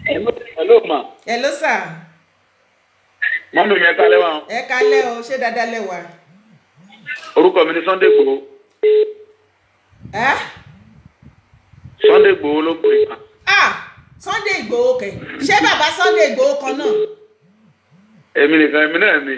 Hello, ma. Hello, sir. Mọ́mí mi ẹ kálẹ́ wa. Ẹ kálẹ́ o, ṣé dáadáa lẹ wà? Orúkọ mi ni Sunday Igboho. Ẹ́? Sunday Igboho ló pè é. Sunday Igboho kẹ̀. Ṣé bàbá Sunday Igboho kan náà? Èmi nìkan, èmi náà mi.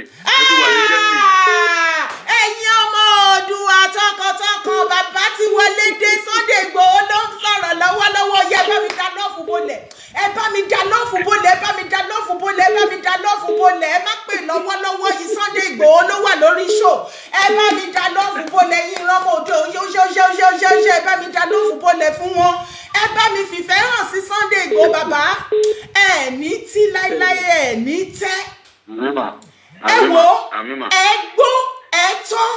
Ẹ̀yin ọmọ Oòduà tọkàntọkàn bàbá tí wọlé dé Sunday Igboho ló ń sọ̀rọ̀ lọ́wọ́lọ́wọ́ yẹ bá mi dá lọ́ọ̀fù bolẹ̀. Ẹ bá mi dá lọ́ọ̀fù bolẹ̀, ẹ bá mi dá lọ́ọ̀fù bolẹ̀, ẹ bá mi dá lọ́ọ̀fù bolẹ̀. Ẹ má pè lọ́wọ́lọ́wọ́ yìí Sunday Igboho ló wà lórí show. Ẹ bá mi dá lọ́ọ̀fù bolẹ̀ yìí rọ́mọ òde ṣe ẹ bá mi dá lọ́ọ̀fù bolẹ̀ fún wọn. Ẹ bá mi fìfẹ́ hàn sí Sunday Igboho bàbá. Ẹ ní tí láíláí ẹ ní tẹ́. Ẹ wo ẹ gbó ẹ tọ́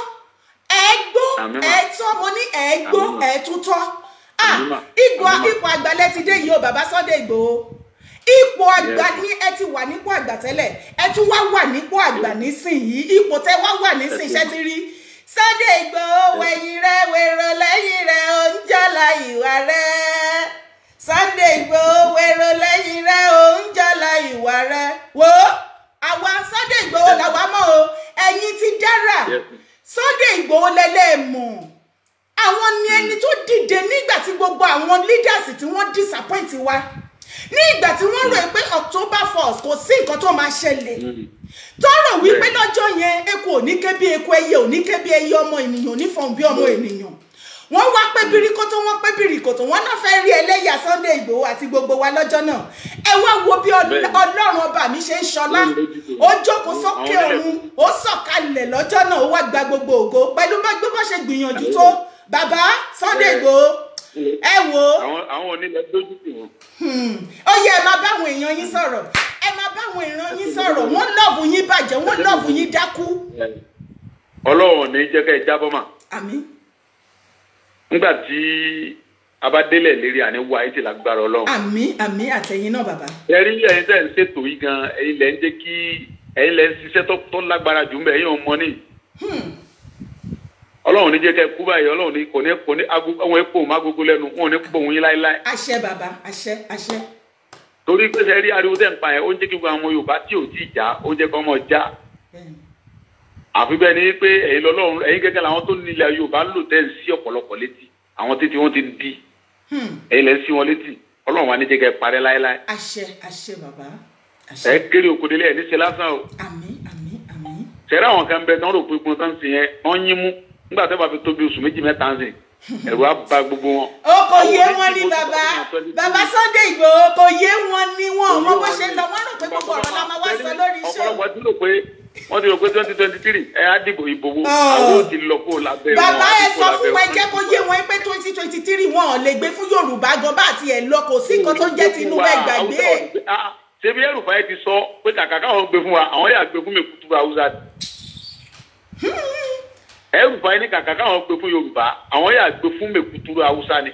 ẹ gbó ẹ tọ́ mo ní ẹ gbó ẹ tútọ́. Ipò àgbà ti dé yìí o bàbá Sunday Igboho. Ipò àgbà ní ẹ ti wà nípò àgbà tẹ́lẹ̀ ẹ tún wà nípò àgbà nísìnyí ipò tẹ́ wà nísìnyí ṣẹ́ ti rí. Sunday Igboho wẹ̀yìn rẹ̀ wèrò lẹ́yìn rẹ̀ ó ń jọ́la ìwà rẹ̀. Sunday Igboho wèrò lẹ́yìn rẹ̀ ó ń jọ́la ìwà rẹ̀. Wo àwa Sunday Igboho làwa mọ̀ o ẹ̀yin ti dára Sunday Igboho lẹ́lẹ́mọ̀. Àwọn ni ẹni tó dìde nígbà tí gbogbo àwọn leaders tí wọ́n disappoint wa ní ìgbà tí wọ́n rò pé October 1st kò sí nǹkan tó máa ṣẹlẹ̀ tọrọ wípé lọ́jọ́ yẹn eku ò ní ké bí eku ẹyẹ ò ní ké bí ẹyẹ ọmọ ènìyàn ò ní fọhùn bí ọmọ ènìyàn wọ́n wá pé birikoto wọ́n pé birikoto wọ́n náà fẹ́ rí ẹlẹ́yà Sunday Igboho àti gbogbo wa lọ́jọ́ náà ẹ wá wo bí Ọlọ́run ọba mi ṣe ń ṣọlá ó jókòó sókè ọ̀run ó sọ̀kalẹ̀ lọ́jọ́ náà ó wá gba gbogbo ògo pẹ̀lú bá ṣe gbìyànjú tó bàbá Sunday Igboho ẹ wo àwọn onílẹ̀ dójú tì wọ́n. Ó yẹ ẹ máa bá àwọn èèyàn yín sọ̀rọ̀ ẹ máa bá àwọn èèyàn yín sọ̀rọ̀ wọ́n lọ́ọ̀bù yín bàjẹ́ wọ́n lọ́ọ̀bù yín dákú. Ọlọ́run ní jẹ́ ká ẹ jábọ́ mà. Àmín. Nígbà tí a bá délẹ̀ lérí àní wá ayé ti lágbára Ọlọ́run. Àmín àmín àtẹ̀yìn náà bàbá. Ẹ rí ẹ̀yin tẹ́ ń ṣètò yìí gan ẹ̀yin lẹ́ ń jẹ́ kí ẹ̀yin lẹ́ ń ṣiṣẹ́ tó lágbára jù mbẹ́ ẹ̀yin ọmọ ní. Ọlọ́run ní jẹ́ ká ẹ kú báyìí Ọlọ́run ní kò ní àwọn epo má gbogbo lẹ́nu wọn ò ní pọ̀ wọn yín láéláé. Àṣẹ bàbá àṣẹ. Torí pé ṣe rí ariwo tẹ́ ń pa ẹ̀ ó ń jẹ́ kí gbogbo àwọn Yorùbá tí ò tí ì já ó ń jẹ́ kí ọmọ já. Àfi bẹ́ẹ̀ ni pé ẹ̀yin lọ́lọ́run ẹ̀yin gẹ́gẹ́ làwọn tó nílẹ̀ Yorùbá lò tẹ́ ń sí ọ̀pọ̀lọpọ̀ létí àwọn títí wọn ti di ẹ̀yin lẹ́ ń sí wọn létí Ọlọ́run wa ní jẹ́ kẹ́ parẹ́ láéláé. Àṣẹ bàbá. Ẹ kéré òkòdélé ẹ̀ ní ṣe lásán o. Àmín. Ṣẹ̀rẹ́ àwọn kan bẹ tán rò pé gbọ́n tán sì yẹn wọ́n yín mú nígbà tó bá fi tóbi oṣù méjì mẹ́ta ń sìn ẹ̀rù á ba gbogbo wọn. Ó kò yé wọn ní bàbá Sunday Igboho kò yé wọn ní wọn ọmọ bó ṣe lọ wọn rò pé gbogbo ọ̀rọ̀ la máa wá sọ lórí iṣẹ́. Ọ̀pọ̀lọpọ̀ ti rò pé wọ́n ti rò pé 2023 ẹ á dìbò ìbò wo àwọn ò ti lọ kó lábẹ́ wọn. Bàbá ẹ sọ fún wọn jẹ́ kó yé wọn pé 2023 wọn ò lè gbé fún Yorùbá gan bá àti ẹ̀ lọ kò sí nǹkan tó jẹ́ Tinubu ẹ̀ gbàgbé. Ṣebí El-Rufai ti sọ pé kàkà káwọn gbé fún wa àwọn yà gbé fún Mekutu Hausa. El-Rufai ní kàkà káwọn gbé fún Yorùbá àwọn yà gbé fún Mekutu Hausa ni.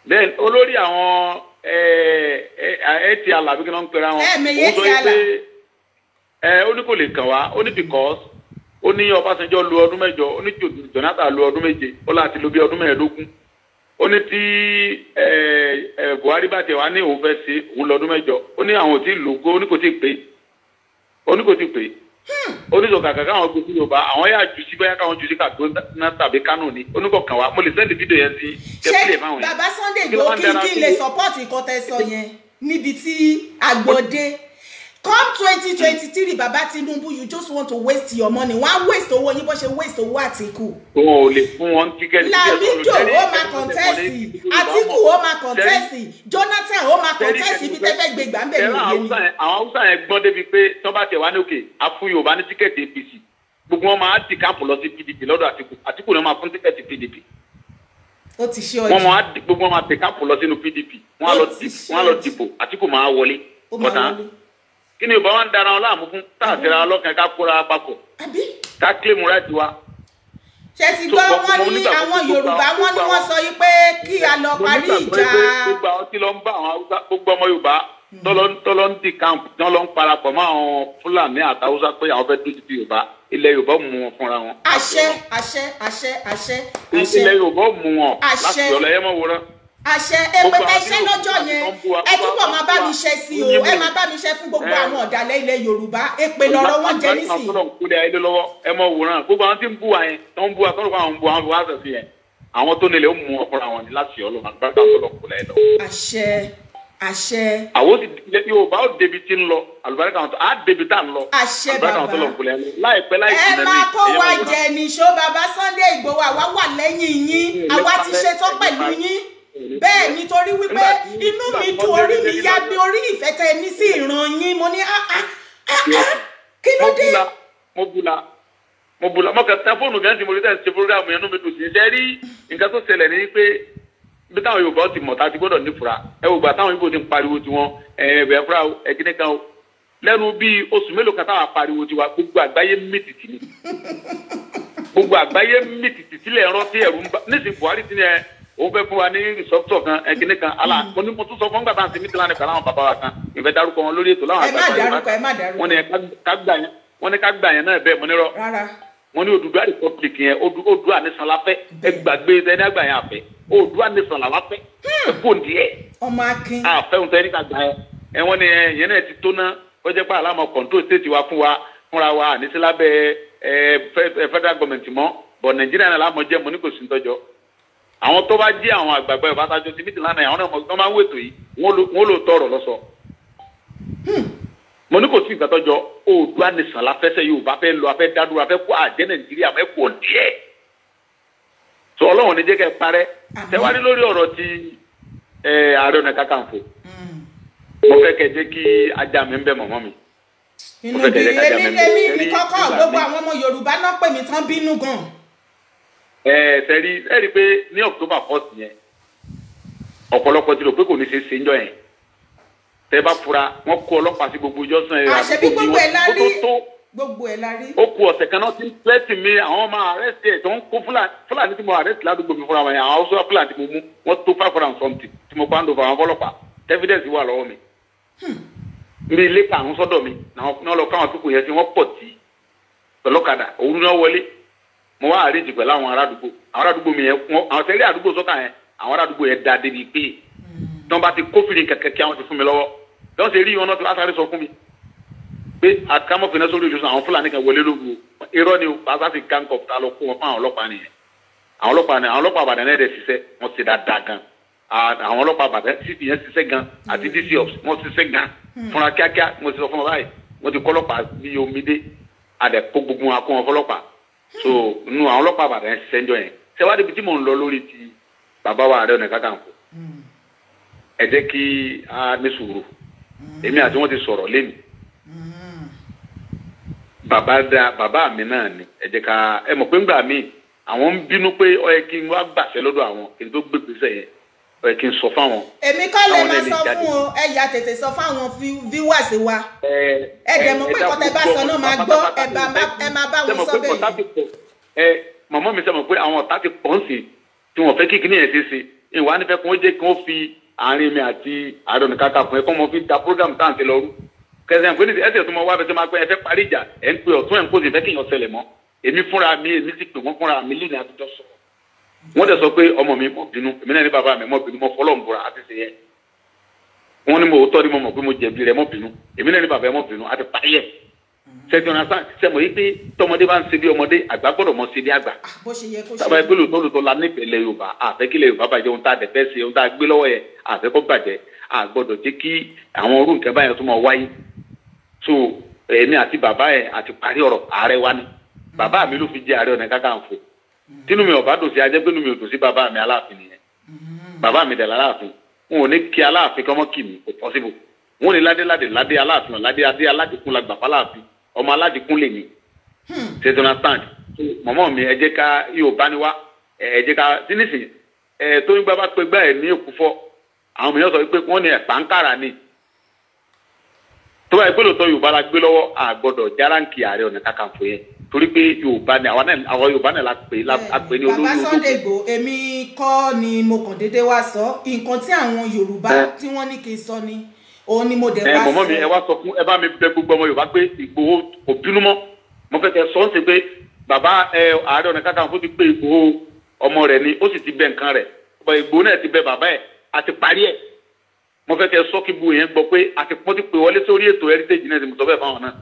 Then olórí àwọn ti Alabi kí wọ́n ń pera wọn. Mẹ̀yẹ́ ti Ala. Ó ní kò lè kàn wá ó ní because ó ní Ọbásanjọ́ lu ọdún mẹ́jọ ó ní Jonathan lu ọdún méje ó láti lo bí ọdún mẹ́ẹ̀ẹ́dógún ó ní tí Buhari bá tẹ̀ wá ní òun fẹ́ ṣe òun lọ́dún mẹ́jọ ó ní àwọn ò tí ì lògó ó ní kò tí ì pé ó ní sọ̀kà kàkà àwọn gbogbo Yorùbá àwọn yà jù sí báyà káwọn jù sí Kaduna tàbí Kano ni ó ní kò kàn wá mo lè sẹ́ndì fídíò yẹn sí kẹ́pìlẹ̀ fáwọn yẹn. Bàbá Sunday Igboho kí lè support nǹkan tẹ́ sọ yẹn níbi tí àgbọ̀dé come 2023 bàbá Tinubu you just want to waste your money wọ́n á waste owó yín bó ṣe waste owó Àtíkù. wọn ò lè fún wọn tíkẹ́ẹ̀tì. Lamido ó máa kọ̀ǹtẹ́sì Àtíkù ó máa kọ̀ǹtẹ́sì Jonathan ó máa kọ̀ǹtẹ́sì ibi tẹ́fẹ́ gbé gbà ń bẹ̀ ní ìyẹn ni. àwọn Haúsá yẹn gbọ́n débi pé tí wọ́n bá tẹ̀ wá ní òkè á fún Yorùbá ní tíkẹ́ẹ̀tì APC gbogbo wọn máa ti káàpù lọ sí PDP lọ́dọ̀ Àtíkù ni wọ́n máa fún tíkẹ́ẹ̀tì PDP. ó ti ṣe ọjọ́ gbogbo wọn máa tẹ̀ káàpù lọ sínú PDP wọ́n á lọ dìbò Àtíkù máa wọlé. Kí ni Yorùbá wa ń dara wọn láàmú fún táàtìra ọlọ́kàn ká kóra papọ̀ ká kílèmù rẹ̀ tiwa. Ṣé ti gbọ́ wọ́n ní àwọn Yorùbá wọ́n ní wọ́n sọ yìí pé kí a lọ parí ìjà. Gbogbo àwọn tí lọ ń bá àwọn Haúsá gbogbo ọmọ Yorùbá tọ́lọ́ ń di camp tán lọ ń parapọ̀ mọ́ àwọn Fúlàní àti Haúsá pé àwọn fẹ́ dójú ti Yorùbá ilẹ̀ Yorùbá mú wọn fúnra wọn. Àṣẹ. Ilẹ̀ Yorùbá mú wọn láti ọ̀lẹ́ yẹn mọ̀ wòran. àṣẹ èpè tẹ ṣe lọ́jọ́ yẹn ẹ túbọ̀ máa bá mi ṣe sí o ẹ máa bá mi ṣe fún gbogbo àwọn ọ̀dàlẹ̀ ilẹ̀ Yorùbá èpè lọ́rọ̀ wọn jẹ́ nísìnyí. ẹ mọ wòran gbogbo àwọn tí ń bú wa yẹn tó ń bú wa tọ́lọ́ fún àwọn bú àwọn wáṣẹ̀ sí yẹn àwọn tó nílẹ̀ ó mú ọkùnrin àwọn ní láti Ọlọ́run àgbàdo àtọ́lọ́ kò lẹ́ lọ. àṣẹ. àwọn Yorùbá ó débi tí ń lọ àlùbáríkà àwọn tó á débi tá ń lọ. àṣẹ bàbá láìpẹ́ láì ẹ máa kó wa jẹ nìṣó bàbá Sunday Igboho àwa wà lẹ́yìn yín àwa ti ṣetán pẹ̀lú yín bẹ́ẹ̀ nítorí wípé inú mi dùn orí mi yá bí orí ìfẹ́ tẹ ní sí ìran yín mo ní kí ló dé. mo bula mo kẹ tẹfóònù gan ti mo rí tẹ ṣe fúrógámù yẹn inú mi dùn sí ṣe rí nǹkan tó ṣẹlẹ̀ ní pé bí táwọn Yorùbá ti mọ̀ tá a ti gbọ́dọ̀ nífura ẹ wò gbà táwọn Yorùbá ti ń pariwo tiwọn ẹ̀ẹ́dẹ̀ fúra ẹ̀kíní kan o lẹ́nu bíi oṣù mélòó kan táwọn pariwo tiwa gbogbo àgbáyé mìtìtì ni gbogbo àgbáyé mìtìtì sílẹ̀ rántí ẹ̀rù ń bá nísìnyí Buhari ti ní ẹ òun fẹ́ fún wa ní rìsọ́pítọ̀ kan ẹ̀kíní kan ala mo ní mo tún sọ fún gbàgbà àti mítìlá nípa láwọn bàbá wa kan ìfẹ́ dárúkọ wọn lórí ètò láwọn àgbàgbà wọn ní ká gbà yẹn náà bẹ́ẹ̀ mo ní rọ wọn ní Odùduwà republic yẹn Odùduwà nìsan láfẹ́ ẹ gbàgbé ẹni àgbà yẹn àfẹ́ Odùduwà nìsan làwáfẹ́ ẹ kò ní ẹ ọmọ akin àfẹ́hùn tẹ́ ní ká gbà ẹ wọn ní yẹn náà ti tó ná ó jẹ́ pé àlámọ̀ kọ̀ǹtó stéètì wa fúnra wa àníṣe lábẹ́ federal government mọ́ bọ̀ Nàìjíríà náà lámọ̀ jẹ́ mo ní kò sí ntọ́jọ́ àwọn tó bá jí àwọn àgbàgbà Yorùbá tájọ ti mítìlá náà àwọn náà wọ́n máa ń wètò yìí wọ́n lò tọrọ lọ́sọ. mo ní kò sí ìgbà tọ́jọ́ Oòduà nìsan láfẹ́sẹ̀ Yorùbá fẹ́ lọ afẹ́ dádúró afẹ́ kó àjẹ́ Nàìjíríà fẹ́ kó díẹ̀. sọ Ọlọ́run ní jẹ́ kẹ́ parẹ́ tẹ́wárí lórí ọ̀rọ̀ ti Ààrẹ Ọ̀nà Kakanfò mo fẹ́ kẹ́ jẹ́ kí ajá mi ń bẹ mọ̀mọ́ mi. inú bí èmi kọ́kọ́ gbogbo àwọn ọmọ Yorùbá náà pè mí tán bínú gan. Sẹ́rí ẹ rí i pé ní October 1st yẹn ọ̀pọ̀lọpọ̀ ti rò pé kò ní ṣe ṣe ń jọ yẹn tẹ́ bá fura wọ́n kó ọlọ́pàá sí gbogbo ìjọsìn ẹ̀ àṣẹbí gbogbo ẹ̀ la rí gbogbo ẹ̀ la rí. ó kù ọ̀sẹ̀ kan náà ti ń pẹ́ẹ́tì mi àwọn ọmọ àrẹ́sì ẹ̀ tó ń kó Fúlàní tí mo àrẹ́sì ládùúgbò mi fúnra wọn yẹn àwọn Haúsá Fúlàní tí mo mú wọ́n tó 500 something tí mo pa ń do fún àwọn ọlọ́pàá evidence wà lọ́wọ́ mi. ní ilé karùn-ún sọ́dọ̀ mi náà lọ káwọn àtúkò yẹn tí wọ́n pọ̀ tí pẹ̀lọ́kadà òun náà wọlé mo wá àríjì pẹ̀lú àwọn arádùúgbò mi yẹn àwọn tẹ̀lé àdúgbò sọ́kà yẹn àwọn arádùúgbò yẹn da débi pé tí wọ́n bá ti kófìrí kẹ̀kẹ́ kí àwọn ti fún mi lọ́wọ́ tí wọ́n ṣe rí wọn náà tí wọ́n sáré sọ fún mi pé àkàmọ́fin sórí ìlú sọ àwọn Fúlàní kan wọlé lóru irọ́ ni pàṣẹ fi gánkọ̀ ta lọ kó wọn fún àwọn ọlọ́pàá nìyẹn àwọn ọlọ́pàá Ìbàdàn náà dẹ̀ ṣiṣẹ́ wọ́n ti dáadáa gan àwọn ọlọ́pàá Ìbàdàn cp yẹn ṣiṣẹ́ gan àti dc wọ́n ṣiṣẹ́ gan fúnra kíákíá mo ti sọ fún wọn báyìí wọ́n ti kọ́ ọlọ́pàá bí omi dé àdẹ̀kọ́ gbogbo wọn kó wọn fọlọ́pàá so nu àwọn ọlọ́pàá Ìbàdàn yẹn ṣiṣẹ́ ń jọ yẹn ṣẹ́wádìí ibi tí mò ń lọ lórí ti bàbá wa Ààrẹ Ọ̀nà Kakanfò ẹ jẹ́ kí a ní sùúrù èmi àti wọn ti sọ̀rọ̀ lẹ́nu bàbá mi náà ni ẹ jẹ́ ká ẹ mọ̀ pé ńgbà míì àwọn ń bínú pé ó yẹ kí n wá gbàṣẹ lọ́dọ̀ àwọn kí n tó gbé gbèsè yẹn ó yẹ kí n sọ fáwọn. èmi kọ́ lè máa sọ fún o ẹ yà tètè sọ fáwọn viewers wa ẹ dẹ̀ mọ̀ pé kọ́tẹ́ bá sọ náà máa gbọ́ ẹ máa bá wọn sọ bẹ́ẹ̀. màmá mi sọ pé àwọn ọ̀tá ti pọ̀ ń sè tí wọ́n fẹ́ kí kíní yẹn ṣe ṣe ìwà nífẹ̀ẹ́ kí wọ́n jẹ́ kí wọ́n fi àárín mi àti Ààrẹ Ọ̀nà Kakanfò ẹ̀kọ́ mọ́ fi da program tá à ń tẹ lọ́rú kẹsàn-án pé ní ẹsẹ̀ tó mọ wá bẹ́sẹ̀ máa pẹ́ ẹ fẹ́ parí ìjà ẹ̀ ń pe ọ̀tún ẹ̀ ń kó sì fẹ́ kí èèyàn ṣẹlẹ̀ mọ́ èmi fúnra mi èmi sì pè wọ́n fúnra mi lẹ́nu àtijọ́ sọ wọ́n dẹ̀ sọ pé ọmọ mi mọ̀ bínú èmi náà ní bàbá mi mọ̀ bínú mọ̀ fọlọ́ ń bura àti ṣe yẹ wọ́n ní mo tọ́ ni mo mọ̀ pé mo jẹ̀bi rẹ̀ mọ̀ bínú èmi náà ní bàbá mọ̀ bínú àti parí ẹ̀ sẹ́ni ọ̀nà sẹ́mọ̀ yìí pé tọmọdé bá ń ṣe bí ọmọdé àgbà gbọ́dọ̀ mọ̀ ṣe bí àgbà sábà pé lóòótọ́ la nífẹ̀ẹ́ lẹ Yorùbá àfẹ́kílẹ̀ Yorùbá bàjẹ́ ohun tá a dẹ̀ fẹ́ ṣe ohun tá a gbé lọ́wọ́ yẹ àfẹ́kọ́ bàjẹ́ àgbọ́dọ̀ jẹ́ kí àwọn orú nǹkan báyẹn tó máa wáyé so èmi àti bàbá ẹ̀ àti parí ọ̀rọ̀ ààrẹ wa ni bàbá mi ló fi jẹ́ Ààrẹ Ọ̀nà Kakanfò tínú mi ò bá dùn sí ajẹ́ pé inú mi ò dùn sí bàbá mi Aláàfin nìyẹn bàbá mi dẹ̀ l'Aláàfin wọn ò ní kí Aláàfin kọ́mọ́ kì mí kò possible wọn ò ní ládé Aláàfin ládé aládìkún la gbà fáláàfin ọmọ aládìkún lè ní ṣe tó náà stand mọ̀mọ́ mi ẹ jẹ́ ká Yorùbá ni wá ẹ jẹ́ ká tínísì tó ń gbà bá pé gbà ẹ̀ ní èkúfọ́ àwọn mìíràn sọ pé wọ́n ní ẹ̀pà ń kára ni tó bá yẹ pé lóòótọ́ Yorùbá la gbé lọ́wọ́ àgbọ̀dọ̀ járáǹkì Ààrẹ Ọ̀nà Kakanfò yẹn torí pé Yorùbá ni àwọn Yorùbá náà la pè ní olórí Bàbá Sunday Igboho èmi kọ́ ni mo kàn déédéé wá sọ nǹkan tí àwọn Yorùbá tí wọ́n ní kí n sọ ni òun ni mo dẹ̀ wá sọ. mọ̀mọ́ mi ẹ wá sọ fún ẹ bá mi bẹ gbogbo ọmọ Yorùbá pé Ìgbòho kò bínú mọ́ mo fẹ́ kẹ́ sọ ń ṣe pé bàbá Ààrẹ Ọ̀nà Kakanfò ti pé Ìgbòho ọmọ rẹ̀ ni ó sì ti bẹ nǹkan rẹ̀ Ìgbòho náà ti bẹ bàbá ẹ̀ àti parí ẹ̀ mo fẹ́ kẹ́ sọ́kì bu yẹn gbọ́ pé àti pọ́n ti pè wọlé sórí ètò heritage náà ti mo sọ bẹ́ẹ̀ fáwọn náà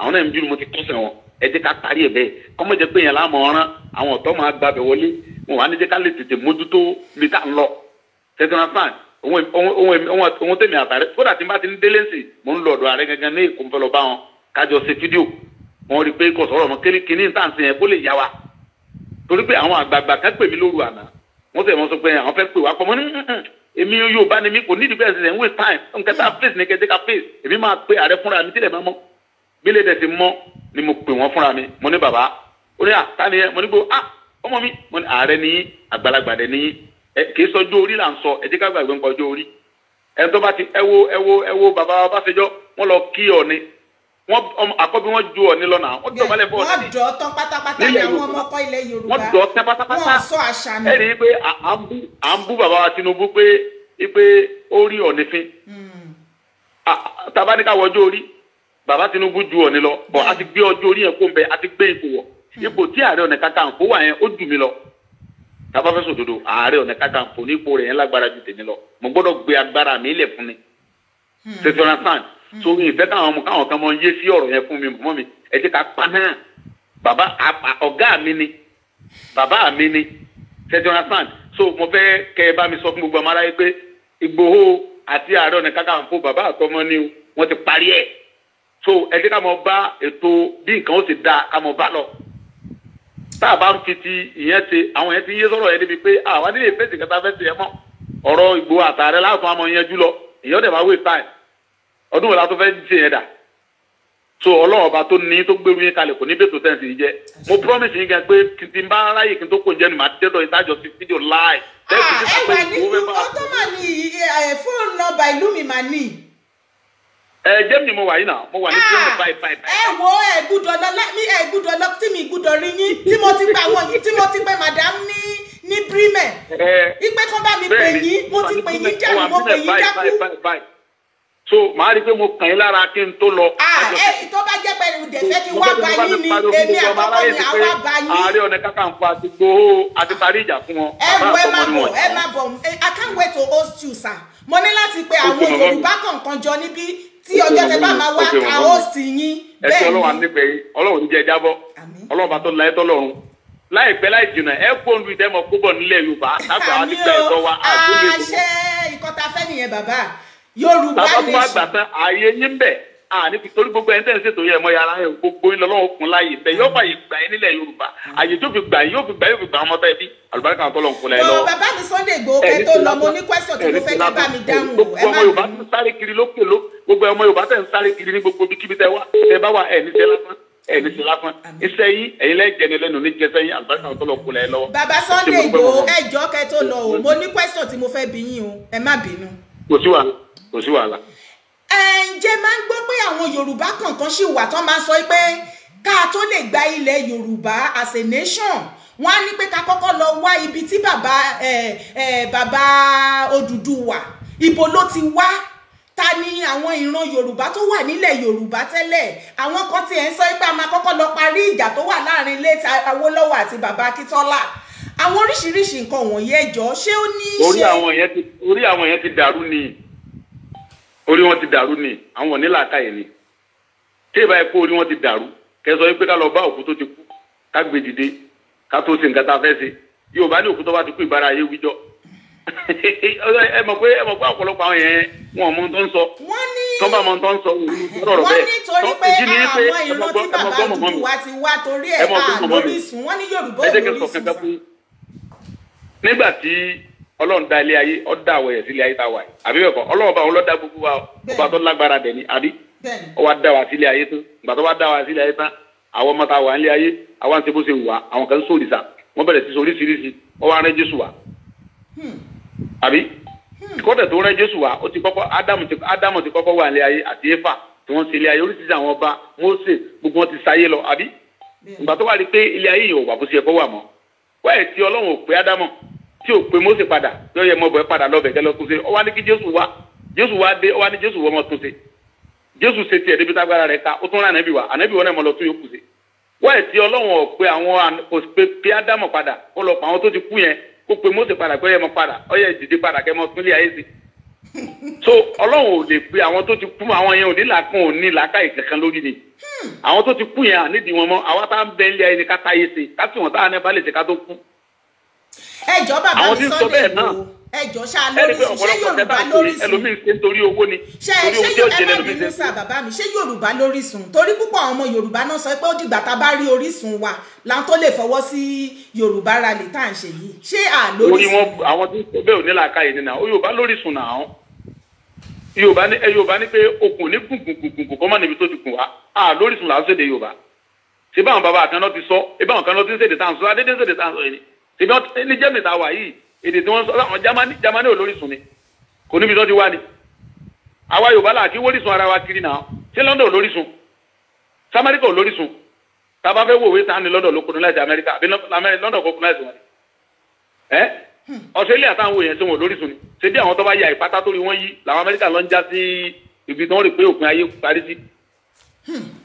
àwọn náà ń bínú mo ti kọ́sẹ̀ wọn ẹ jẹ́ ká parí ẹ̀ bẹ́ẹ̀ kọ́mọ jẹ́ pé yẹn láàmú ọ̀ràn àwọn ọ̀tọ́ máa gba bẹ̀ wọlé wọn wà ní jẹ́ ká lè tètè mójútó bí tá ń lọ tẹ̀sán fan ohun tẹ̀mí àtàrẹ kódà tí n bá ti ń délé sí mò ń lọ ọ̀dọ̀ ààrẹ gangan ní èkó ń fẹ́ lọ bá wọn kájọ ṣe fídíò wọn rí i pé kò sọ̀rọ̀ ọmọ kíní ń tàn sí yẹn kó lè yá wa torí pé àwọn àgbààgbà kan pè mí lóru àná wọ́n sì mọ̀ sọ pé àwọn fẹ́ pè wá pọ̀ mọ́ ní èmi yóò bá ní mi kò nídìí bẹ́ẹ̀ ṣe ń waste time nǹkan tá a face ní kẹ́jẹ́ ká face èmi máa pe ààrẹ fúnra mi tílẹ̀ máa mọ́ bí lè dẹ̀sí mọ́ ni mo pè wọ́n fúnra mi mo ní bàbá ó ní àtàní ẹ mo ní gbó ọmọ mi mo ní ààrẹ ní àgbàlagbà dẹ̀ ní kì í sọjọ́ orí là ń sọ ẹ jẹ́ ká gbàgbé nǹkan ọjọ́ orí ẹ tó bá ti ẹ wo bàbá Ọbásanjọ́ wọ́n lọ kí Ọọ̀ni wọ́n àkọ́bí wọ́n ju Ọọ̀ni lọ́nà wọ́n dọ̀ balẹ̀ bọ́ọ̀lù wọ́n dọ̀ tán pátápátá ní àwọn ọmọ ọkọ ilẹ̀ Yorùbá wọ́n dọ̀ tán pátápátá wọ́n sọ àṣà nù. ẹ rí i pé à ń bú bàbá wa Tinubu pé ó rí Ọọ̀ni fín tàbá ní ká wọjọ́ orí bàbá Tinubu ju Ọọ̀ni lọ bọ̀ a ti gbé ọjọ́ orí yẹn kó ń bẹ a ti gbé ipò wọ̀ ipò tí Ààrẹ Ọ̀nà Kakanfò wà yẹn ó jù mí lọ tàbá fẹ́ sòdodo Ààrẹ Ọ̀nà Kakanfò ní ipò rẹ̀ yẹn lágbára ju tèmi lọ mo gbọ́dọ̀ gbé agbára mi lẹ̀ fún mi tẹsán sàn so ìfẹ́ káwọn kan mọ yé sí ọ̀rọ̀ yẹn fún mi mọ́ mi ẹ jẹ́ ká pa náà bàbá ọ̀gá mi ni bàbá mi ni tẹsán sàn so mo fẹ́ kẹ́ ẹ bá mi sọ fún gbogbo ọmọ aráyé pé Ìgbòho àti Ààrẹ Ọ̀nà Kakanfò bàbá àtọmọ ni wọ́n ti parí ẹ̀ so ẹ jẹ́ ká mọ bá ètò bí nǹkan ó ti da ká mọ bá lọ tá a bá ń fi ti ìyẹn ṣe àwọn yẹn ti yé sọ̀rọ̀ yẹn débi pé àwa nílé ìfẹsẹ̀ kẹta fẹsẹ̀ yẹn mọ́ ọ̀rọ̀ Ìgbòho àtàrẹ láàfin àmọ́ yẹn jù lọ èyàn dẹ̀ máa wé táì ọdún wòlá tó fẹ́ ṣe yẹn dà so Ọlọ́run ọba tó ní tó gbérú yín kalẹ̀ kò ní bẹ́ẹ̀ tó tẹ̀sí yìí jẹ́ mo promise yín gan pé kìntì bá ráyè kí n tó kò jẹ́ ni màá tẹ́tọ̀ ìtajọ sí fídíò láì. ẹgbẹ́ ní ó tó mà ní fóònù nọ́mbà ìlú mi mà ní. jẹ́mi ni mo wà yìí náà mo wà ní jẹ́mi báyìí. ẹ wo ẹ̀gbúdọ̀ lọ tí mi gbúdọ̀ rí yín tí mo ti pa àwọn yìí tí mo ti pe madam ní Brime ipe kan bá mi pè yín mo ti pè yín dànù mo pè yín dákú. so màá rí i pé mo kàn yín lára kí n tó lọ. tó bá jẹ́ pé ìdẹ̀fẹ́ ti wá bá yín ni èmi àkọ́kọ́ mi àwa bá yín. Ààrẹ Ọ̀nà Kakanfò àti Ìgbòho àti parí ìjà fún wọn. ẹ má bọ̀ I can't wait to host you sir mo ní láti pe àwọn Yorùbá kọ̀ọ̀kan jọ níbí tí ọjọ́ tẹ bá máa wá ká host yín. ẹ ti Ọlọ́run nígbẹ̀ yín Ọlọ́run jẹ́ jábọ́ Ọlọ́run bá tó láyé tọ́lọ́run láìpẹ́ láì jìnnà ẹ fóònù ìdẹ́mọ̀ púpọ̀ nílẹ̀ Yorùbá tábà wá nígbà ẹ̀tọ́ wa àṣẹ ìkọta fẹ́ nìyẹn bàbá Yorùbá nation. tábà tó wá gbà tán ààyè yín bẹ̀ ní torí gbogbo ẹni tẹ́ ń ṣètò yẹn mọ́ yàrá yẹn gbogbo yín lọ́wọ́ kún láàyè bẹ́ẹ̀ yóò fàyè gbà yín nílẹ̀ Yorùbá ààyè tó fi gbà yín yóò fi gbà ọmọ tẹ́ bí àlùbáríkà kan tó lọ ń kún láyé lọ́wọ́. bàbá mi Sunday Igboho kẹ́ tó lọ mo ní question tí mo fẹ́ kẹ́ bá mi dáhùn o ẹ má bínú. gbogbo ọmọ Yorùbá ń sáré kiri lókè gbogbo ọmọ Yorùbá tẹ̀ ń sáré kiri ní gbogbo bíkíbi tẹ́ bá wà ẹ̀ ní sẹ́ lásán iṣẹ́ yín ẹ̀yin lẹ́jẹ̀ni lẹ́nu ní jẹsẹ́ yín àlùbáríkà kan tó lọ kún láyé lọ́wọ́. bàbá Sunday Igboho ẹjọ́ kẹ́ tó lọ o mo ní question tí mo fẹ́ bi yín o ẹ má bínú. kò sí wàhálà. ǹjẹ́ máa ń gbọ́ pé àwọn Yorùbá kọ̀ọ̀kan ṣì wà tán máa ń sọ pé ká tó lè gba ilẹ̀ Yorùbá as a nation wọ́n á ní pé ká kọ́kọ́ lọ wá ibi tí bàbá Odùduwà ibo ló ti wá ta ni àwọn ìran Yorùbá tó wà nílẹ̀ Yorùbá tẹ́lẹ̀ àwọn kan tí ẹ̀ ń sọ pé a máa kọ́kọ́ lọ parí ìjà tó wà láàrin ilé Awólọ́wọ̀ àti bàbá Akíntọ́lá àwọn oríṣiríṣi nǹkan wọ̀nyí ẹjọ́ ṣé ó ní í ṣe. orí àwọn yẹn ti dàrú ni orí wọn ti dàrú ni àwọn onílàákàyè ni tí ìbá yẹ kó orí wọn ti dàrú kẹsọ yìí pé ká lọ bá òkú tó ti kú ká gbé dìde ká tó ṣe nǹkan tá a fẹ́ ṣe Yorùbá ní òkú tó bá ti kú ìbára ayé wíjọ ẹ mọ̀ pé ọ̀pọ̀lọpọ̀ àwọn yẹn wọn ò mọ tó ń sọ tó bá mọ tó ń sọ òun wọ́n ní torí pé àwọn ìran tí bàbá Odùduwà ti wá torí ẹ̀ lóríṣun wọ́n ní Yorùbá lóríṣun. nígbà tí Ọlọ́run dá ilé ayé ó dá àwọ̀ ẹ̀ sílé ayé tá a wà yìí àbí bẹ́ẹ̀ kọ́ Ọlọ́run bá wọn ló dá gbogbo wa ọba tó lágbára dẹ̀ ni àbí ó wá dá wa sílé ayé tán ìgbà tó wá dá wa sílé ayé tán àwọn ọmọ tá a wà nílé ayé àwọn àti bó ṣe wù wá àwọn kan ń sóòrìṣà wọ́n bẹ̀rẹ̀ sí oríṣiríṣi ó wá rán Jésù wá àbí kọ́tẹ̀ tó rán Jésù wá ó ti kọ́kọ́ Ádámù ti kọ́kọ́ wà nílé ayé àti Éfà tí wọ́n ṣe ilé ayé oríṣiríṣi àwọn ọba Mósè gbogbo wọn ti sáyé lọ àbí ìgbà tó wà rí pé ilé ayé yìí ò wà bó ṣe yẹ kó wà mọ́ wáyé tí Ọlọ́run ò pé Ádámù tí ò pé Mósè padà yóò yẹ mọ́bọ̀ ẹ padà lọ́bẹ̀ kẹ́lọ́ tó ṣe ọ wá ní kí Jésù wá dé ọ wá ní Jésù wọ́n mọ́ tó ṣe Jésù ṣe tiẹ̀ débi tágbára rẹ̀ ká ó tún rán ànábì wọn náà mọ́ lọ tún yókù ṣe wáyé tí Ọlọ́run ò pé àwọn kò pé Ádámù padà ó lọ pa àwọn tó ti kú yẹn kó pe Mósè padà pé ẹ mọ padà ọyẹ ìdìde padà kẹ mọ túnlé ayé sí. So Ọlọ́run ò lè pe àwọn tó ti kú àwọn yẹn ò ní làákàyè kankan lórí ni àwọn tó ti kú yẹn ànídìí wọn mọ́ àwọn tá à ń bẹ ilé ayé ni ká táyé ṣe ká sì wọn tá à ní bá lè ṣe ká tó kú. ẹjọ́ bàbá mi Sunday Igboho ẹjọ́ ṣá lóríṣun ṣé Yorùbá lóríṣun ẹlòmíín ṣe nítorí owó ni ṣé ẹlòmíín sá bàbá mi ṣé Yorùbá lóríṣun torí púpọ̀ àwọn ọmọ Yorùbá náà sọ pé ó dìgbà tá a bá rí orísun wa láwọn tó lè fọwọ́ sí Yorùbá rally tá à ń ṣe yìí ṣé lórísun. orí wọn àwọn tí ń sọ bẹ́ẹ̀ ò ní làákàyè nínú àwọn Yorùbá lórísun náà Yorùbá ní pé okùn ní gùngùngùngùn kọ́ mọ́ níbi tó ti kùn wá lórísun là ń ṣèdè Yorùbá ṣé báwọn bàbá kan náà ti sọ báwọn kan náà ti ń ṣèdè tá à ń sọ adédé ń ṣèdè tá à ń sọ yìí ṣé bí ní Germany tá a wà yìí èdè tí wọ́n sọ àwọn Germany ò lórísun ni kò níbi tó ti wá ni àwa Yorùbá là kí wórísun ara wa kiri náà ṣé London ò lórísun ṣé Amẹ́ríkà ò lórísun tá a bá fẹ́ wò wé tán ní London ló colonize Amẹ́ríkà àbí London kò colonize wọn Australia táwọn wò yẹn ṣé wọn ò lórísun ni ṣé bí àwọn tó bá ya ìpátá tó rí wọn yí làwọn Amẹ́ríkà lọ ń já sí ibi tí wọ́n rí pé òpin ayé parí sí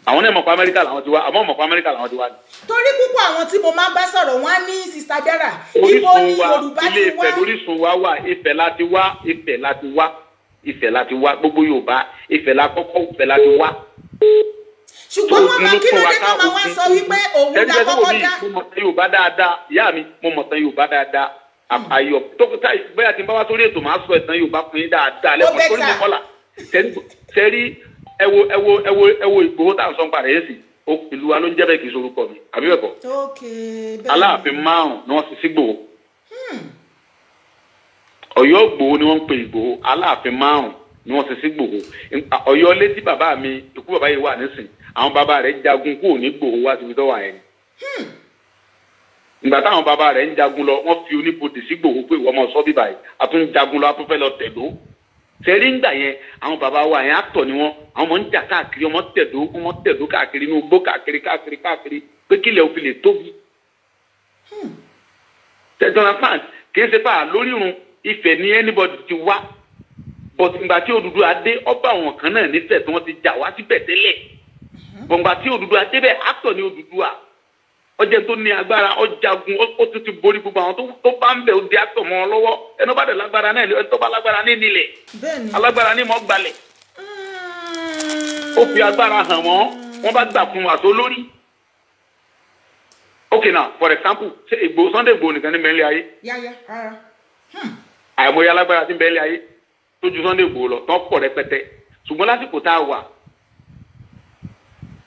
àwọn náà mọ̀ pé Amẹ́ríkà làwọn ti wá àmọ́ mọ̀ pé Amẹ́ríkà làwọn ti wá ni. torí púpọ̀ àwọn tí mo máa bá sọ̀rọ̀ wọn á ní Sister Dara ibo ni Yorùbá ti wá. ilé Ifẹ̀ lórísun wa wà Ifẹ̀ láti wá Ifẹ̀ láti wá Ifẹ̀ láti wá gbogbo Yorùbá Ifẹ̀ la kọ́kọ́ Ifẹ̀ láti wá. ṣùgbọ́n wọ́n máa kí ló dé tó máa wá sọ wípé òun la kọ́kọ́ dá. mo mọ̀ tán Yorùbá dáadáa ìyá mi mo mọ̀ tán Yorùbá dáadáa ayọ̀ tó bóyá tí n bá wá sórí ètò máa sọ ẹ̀tàn Yorùbá fún yín dáadáa lẹ́kọ̀ọ́ torí mo kọ́là sẹ́rí ẹ wo Ìgbòho tá à ń sọ nípa rẹ̀ yẹn sì ìlú wa ló ń jẹ́ bẹ́ẹ̀ kì í sorúkọ mi àbí bẹ́ẹ̀ kọ́ Aláàfin 5 ni wọ́n fi sí Ìgbòho Ọ̀yọ́ Ìgbòho ni wọ́n ń pè Ìgbòho Aláàfin 5 ni wọ́n fi sí Ìgbòho Ọ̀yọ́ létí bàbá mi ikú bàbá yìí wà nísìn àwọn bàbá rẹ̀ jagun kúrò ní Ìgbòho wá síbi tó wà yẹn ìgbà táwọn bàbá rẹ̀ ń jagun lọ wọ́n fi oníbodè sí Ìgbòho pé ìwọ ọmọ sọ bíbá yìí a tún jagun lọ a tún fẹ́ lọ tẹ̀dó sẹ́rí ńgbà yẹn àwọn bàbá wa yẹn àtọ̀ ni wọ́n àwọn ọmọ ń jà káàkiri ọmọ tẹ̀dó káàkiri inú igbó káàkiri pé kílẹ̀ òfin lè tóbi. tẹ̀dọ̀nà fan kì í ṣe pa lórírun Ifẹ̀ ní anybody ti wá but ìgbà tí Odùduwà dé ọba àwọn kan náà nífẹ̀ẹ́ tí wọ́n ti jà wá síbẹ̀ tẹ́lẹ̀ bọ̀ǹgbà tí Odùduwà débẹ̀ àtọ̀ ni Odùduwà ọjọ́ tó ní agbára ọjàgun ó tún ti borí gbogbo àwọn tó bá ń bẹ̀ ó di àtọ̀ mọ́ ọ lọ́wọ́ ẹni bá dẹ̀ lágbára náà ẹni tó bá lágbára ní nílẹ̀ alágbára ní mọ́ gbalẹ̀ ó fi agbára hàn wọ́n bá gbà fún àṣọ lórí. Okay now for example ṣé Ìgbòho Sunday Igboho nìkan ní mẹ́lẹ̀ ayé àìmọye alágbára tí ń bẹ́lẹ̀ ayé tó ju Sunday Igboho lọ tán pọ̀ rẹpẹtẹ ṣùgbọ́n lásìkò tá a wà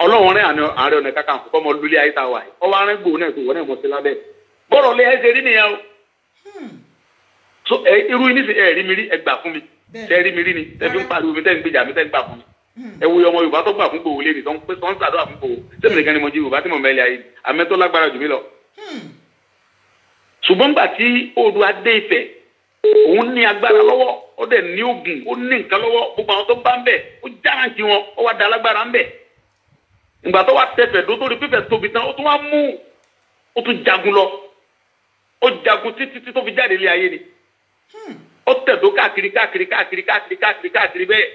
Ọlọ́run rẹ̀ Ààrẹ Ọ̀nà Kakanfò kọ́ mọ lulẹ̀ ayé tá a wà yìí ọwọ́ arẹ́ Ìgbòho náà tó wọ́n náà mọ̀ sí lábẹ́ bọ́ọ̀rọ̀ lé ẹsẹ̀ rí nìyẹn o so irú ní sè rí mi rí ẹgbà fún mi tẹ́ rí mi rí ni tẹ́ fi ń pariwo mi tẹ́ ń gbèjà mi tẹ́ ń gbà fún mi ẹ wo ọmọ Yorùbá tó gbà fún Ìgbòho lé ní tó ń pè tó ń sàdúrà fún Ìgbòho sẹ́mi nìkan ni mo jí Yorùbá tí mo mẹ́lẹ̀ ayé àmẹ́ tó lágbára jù mí lọ. ṣùgbọ́n gbà tí Oòduà dé Ifẹ̀ òun ní agbára lọ́wọ́ ó dẹ̀ ní ogun ó ní nǹkan lọ́wọ́ gbogbo àwọn tó bá ń bẹ̀ ó járántì wọn ó wá da alágbára ń bẹ̀ ìgbà tó wá tẹfẹ̀ tó rí pípẹ̀ tóbi tán ó tún wá mú ó tún jagun lọ ó jagun títí tó fi jáde ilé ayé ni ó tẹ̀dó káàkiri bẹ́ẹ̀